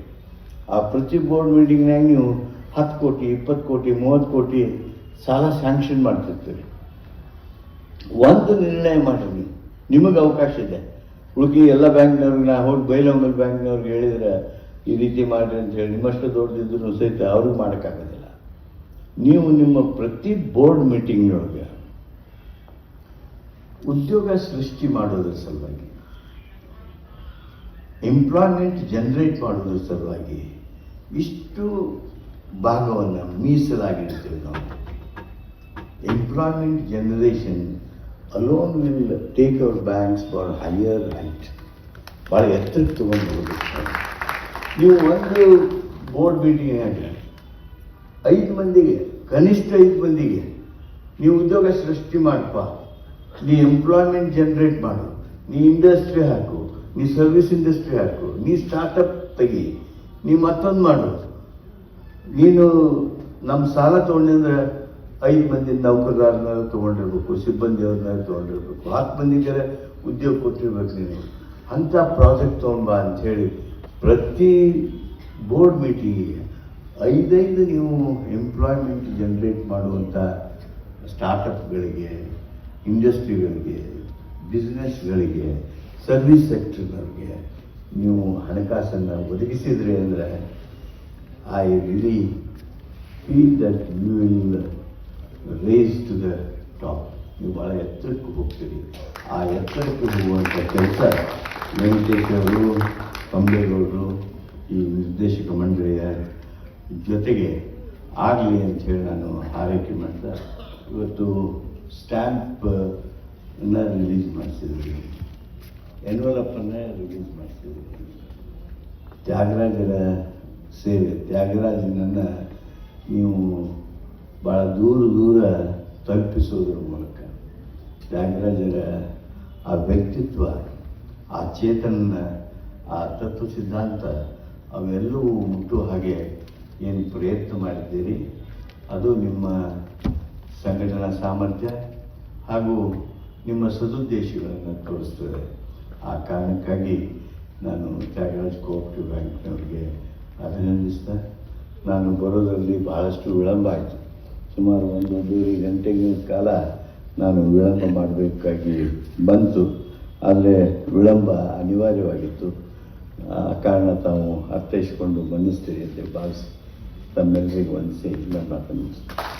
S3: ಆ ಪ್ರತಿ ಬೋರ್ಡ್ ಮೀಟಿಂಗ್ನಾಗ ನೀವು 10 ಕೋಟಿ 20 ಕೋಟಿ 30 ಕೋಟಿ ಸಾಲ ಸ್ಯಾಂಕ್ಷನ್ ಮಾಡ್ತಿರ್ತೀರಿ. ಒಂದು ನಿರ್ಣಯ ಮಾಡಿರಿ, ನಿಮಗೆ ಅವಕಾಶ ಇದೆ. ಉಳುಕಿ ಎಲ್ಲ ಬ್ಯಾಂಕ್ನವ್ರಿಗೆ ನಾ ಹೋಗಿ ಬೈಲಹೊಂಗಲ್ ಬ್ಯಾಂಕ್ನವ್ರಿಗೆ ಹೇಳಿದ್ರೆ ಈ ರೀತಿ ಮಾಡಿರಿ ಅಂತ ಹೇಳಿ ನಿಮ್ಮಷ್ಟು ದೊಡ್ಡದಿದ್ರು ಸಹಿತ ಅವ್ರಿಗೆ ಮಾಡೋಕ್ಕಾಗೋದಿಲ್ಲ. ನೀವು ನಿಮ್ಮ ಪ್ರತಿ ಬೋರ್ಡ್ ಮೀಟಿಂಗ್ನೊಳಗೆ ಉದ್ಯೋಗ ಸೃಷ್ಟಿ ಮಾಡೋದ್ರ ಸಲುವಾಗಿ, ಎಂಪ್ಲಾಯ್ಮೆಂಟ್ ಜನರೇಟ್ ಮಾಡೋದ್ರ ಸಲುವಾಗಿ ಇಷ್ಟು ಭಾಗವನ್ನು ಮೀಸಲಾಗಿಡ್ತೇವೆ ನಾವು. Employment generation alone will take our banks for higher height. ಭಾಳ ಎತ್ತರಕ್ಕೆ ತೊಗೊಂಡು ಹೋಗುತ್ತೆ. ನೀವು ಒಂದು ಬೋರ್ಡ್ ಮೀಟಿಂಗ್ ಆಗಿ 5 ಮಂದಿಗೆ, ಕನಿಷ್ಠ 5 ಮಂದಿಗೆ ನೀವು ಉದ್ಯೋಗ ಸೃಷ್ಟಿ ಮಾಡಪ್ಪ, ನೀ ಎಂಪ್ಲಾಯ್ಮೆಂಟ್ ಜನರೇಟ್ ಮಾಡು, ನೀ ಇಂಡಸ್ಟ್ರಿ ಹಾಕು, ನೀ ಸರ್ವಿಸ್ ಇಂಡಸ್ಟ್ರಿ ಹಾಕು, ನೀ ಸ್ಟಾರ್ಟಪ್ ತೆಗಿ, ನೀ ಮತ್ತೊಂದು ಮಾಡು. ನೀನು ನಮ್ಮ ಸಾಲ ತೊಗೊಂಡ್ರೆ 5 ಮಂದಿ ನೌಕರದಾರನ ತೊಗೊಂಡಿರ್ಬೇಕು, ಸಿಬ್ಬಂದಿಯವ್ರನ್ನ ತೊಗೊಂಡಿರ್ಬೇಕು, 10 ಮಂದಿಗೆ ಉದ್ಯೋಗ ಕೊಟ್ಟಿರ್ಬೇಕು. ನೀನು ಅಂಥ ಪ್ರಾಜೆಕ್ಟ್ ತೊಗೊಂಡ್ಬಾ ಅಂಥೇಳಿ ಪ್ರತಿ ಬೋರ್ಡ್ ಮೀಟಿಂಗಿಗೆ 5 ನೀವು ಎಂಪ್ಲಾಯ್ಮೆಂಟ್ ಜನರೇಟ್ ಮಾಡುವಂಥ ಸ್ಟಾರ್ಟಪ್ಗಳಿಗೆ, ಇಂಡಸ್ಟ್ರಿಗಳಿಗೆ, ಬಿಸ್ನೆಸ್ಗಳಿಗೆ, ಸರ್ವಿಸ್ ಸೆಕ್ಟರ್ಗಳಿಗೆ ನೀವು ಹಣಕಾಸನ್ನು ಒದಗಿಸಿದ್ರಿ ಅಂದರೆ I really feel that you will race to the top. ನೀವು ಭಾಳ ಎತ್ತರಕ್ಕೆ ಹೋಗ್ತೀರಿ. ಆ ಎತ್ತರಕ್ಕೆ ಹೋಗುವಂಥ ಕೆಲಸ ವೆಂಕಟೇಶ್ ಅವರು, ಕಂಬೇಗೌಡರು, ಈ ನಿರ್ದೇಶಕ ಮಂಡಳಿಯ ಜೊತೆಗೆ ಆಗಲಿ ಅಂಥೇಳಿ ನಾನು ಆರೈಕೆ ಮಾಡ್ತಾ ಇವತ್ತು ಸ್ಟ್ಯಾಂಪನ್ನು ರಿಲೀಸ್ ಮಾಡಿಸಿದ್ವಿ, ಎನ್ವಲಪ್ಪನ್ನು ರಿಲೀಸ್ ಮಾಡಿಸಿದ್ವಿ. ತ್ಯಾಗರಾಜರ ಸೇವೆ, ತ್ಯಾಗರಾಜನನ್ನು ನೀವು ಭಾಳ ದೂರ ತಲುಪಿಸೋದ್ರ ಮೂಲಕ ತ್ಯಾಗರಾಜರ ಆ ವ್ಯಕ್ತಿತ್ವ, ಆ ಚೇತನ, ಆ ತತ್ವ ಸಿದ್ಧಾಂತ ಅವೆಲ್ಲವೂ ಮುಟ್ಟುವ ಹಾಗೆ ಏನು ಪ್ರಯತ್ನ ಮಾಡಿದ್ದೀರಿ ಅದು ನಿಮ್ಮ ಸಂಘಟನಾ ಸಾಮರ್ಥ್ಯ ಹಾಗೂ ನಿಮ್ಮ ಸದುದ್ದೇಶಗಳನ್ನು ತೋರಿಸ್ತದೆ. ಆ ಕಾರಣಕ್ಕಾಗಿ ನಾನು ತ್ಯಾಗರಾಜ್ ಕೋಆಪರೇಟಿವ್ ಬ್ಯಾಂಕ್ನವ್ರಿಗೆ ಅಭಿನಂದಿಸ್ತಾ, ನಾನು ಬರೋದರಲ್ಲಿ ಬಹಳಷ್ಟು ವಿಳಂಬ ಆಯಿತು. ಸುಮಾರು 1.5 ಗಂಟೆಗಳ ಕಾಲ ನಾನು ವಿಳಂಬ ಮಾಡಬೇಕಾಗಿ ಬಂತು. ಆದರೆ ವಿಳಂಬ ಅನಿವಾರ್ಯವಾಗಿತ್ತು. ಆ ಕಾರಣ ತಾವು ಅರ್ಥೈಸಿಕೊಂಡು ಮನ್ನಿಸ್ತೀರಿ ಅಂತ ಭಾವಿಸಿ ತಮ್ಮೆಲ್ಲರಿಗೂ ವಂದಿಸಿ ನನ್ನ ಮಾತನ್ನು ಮುಗಿಸ್ತೀನಿ.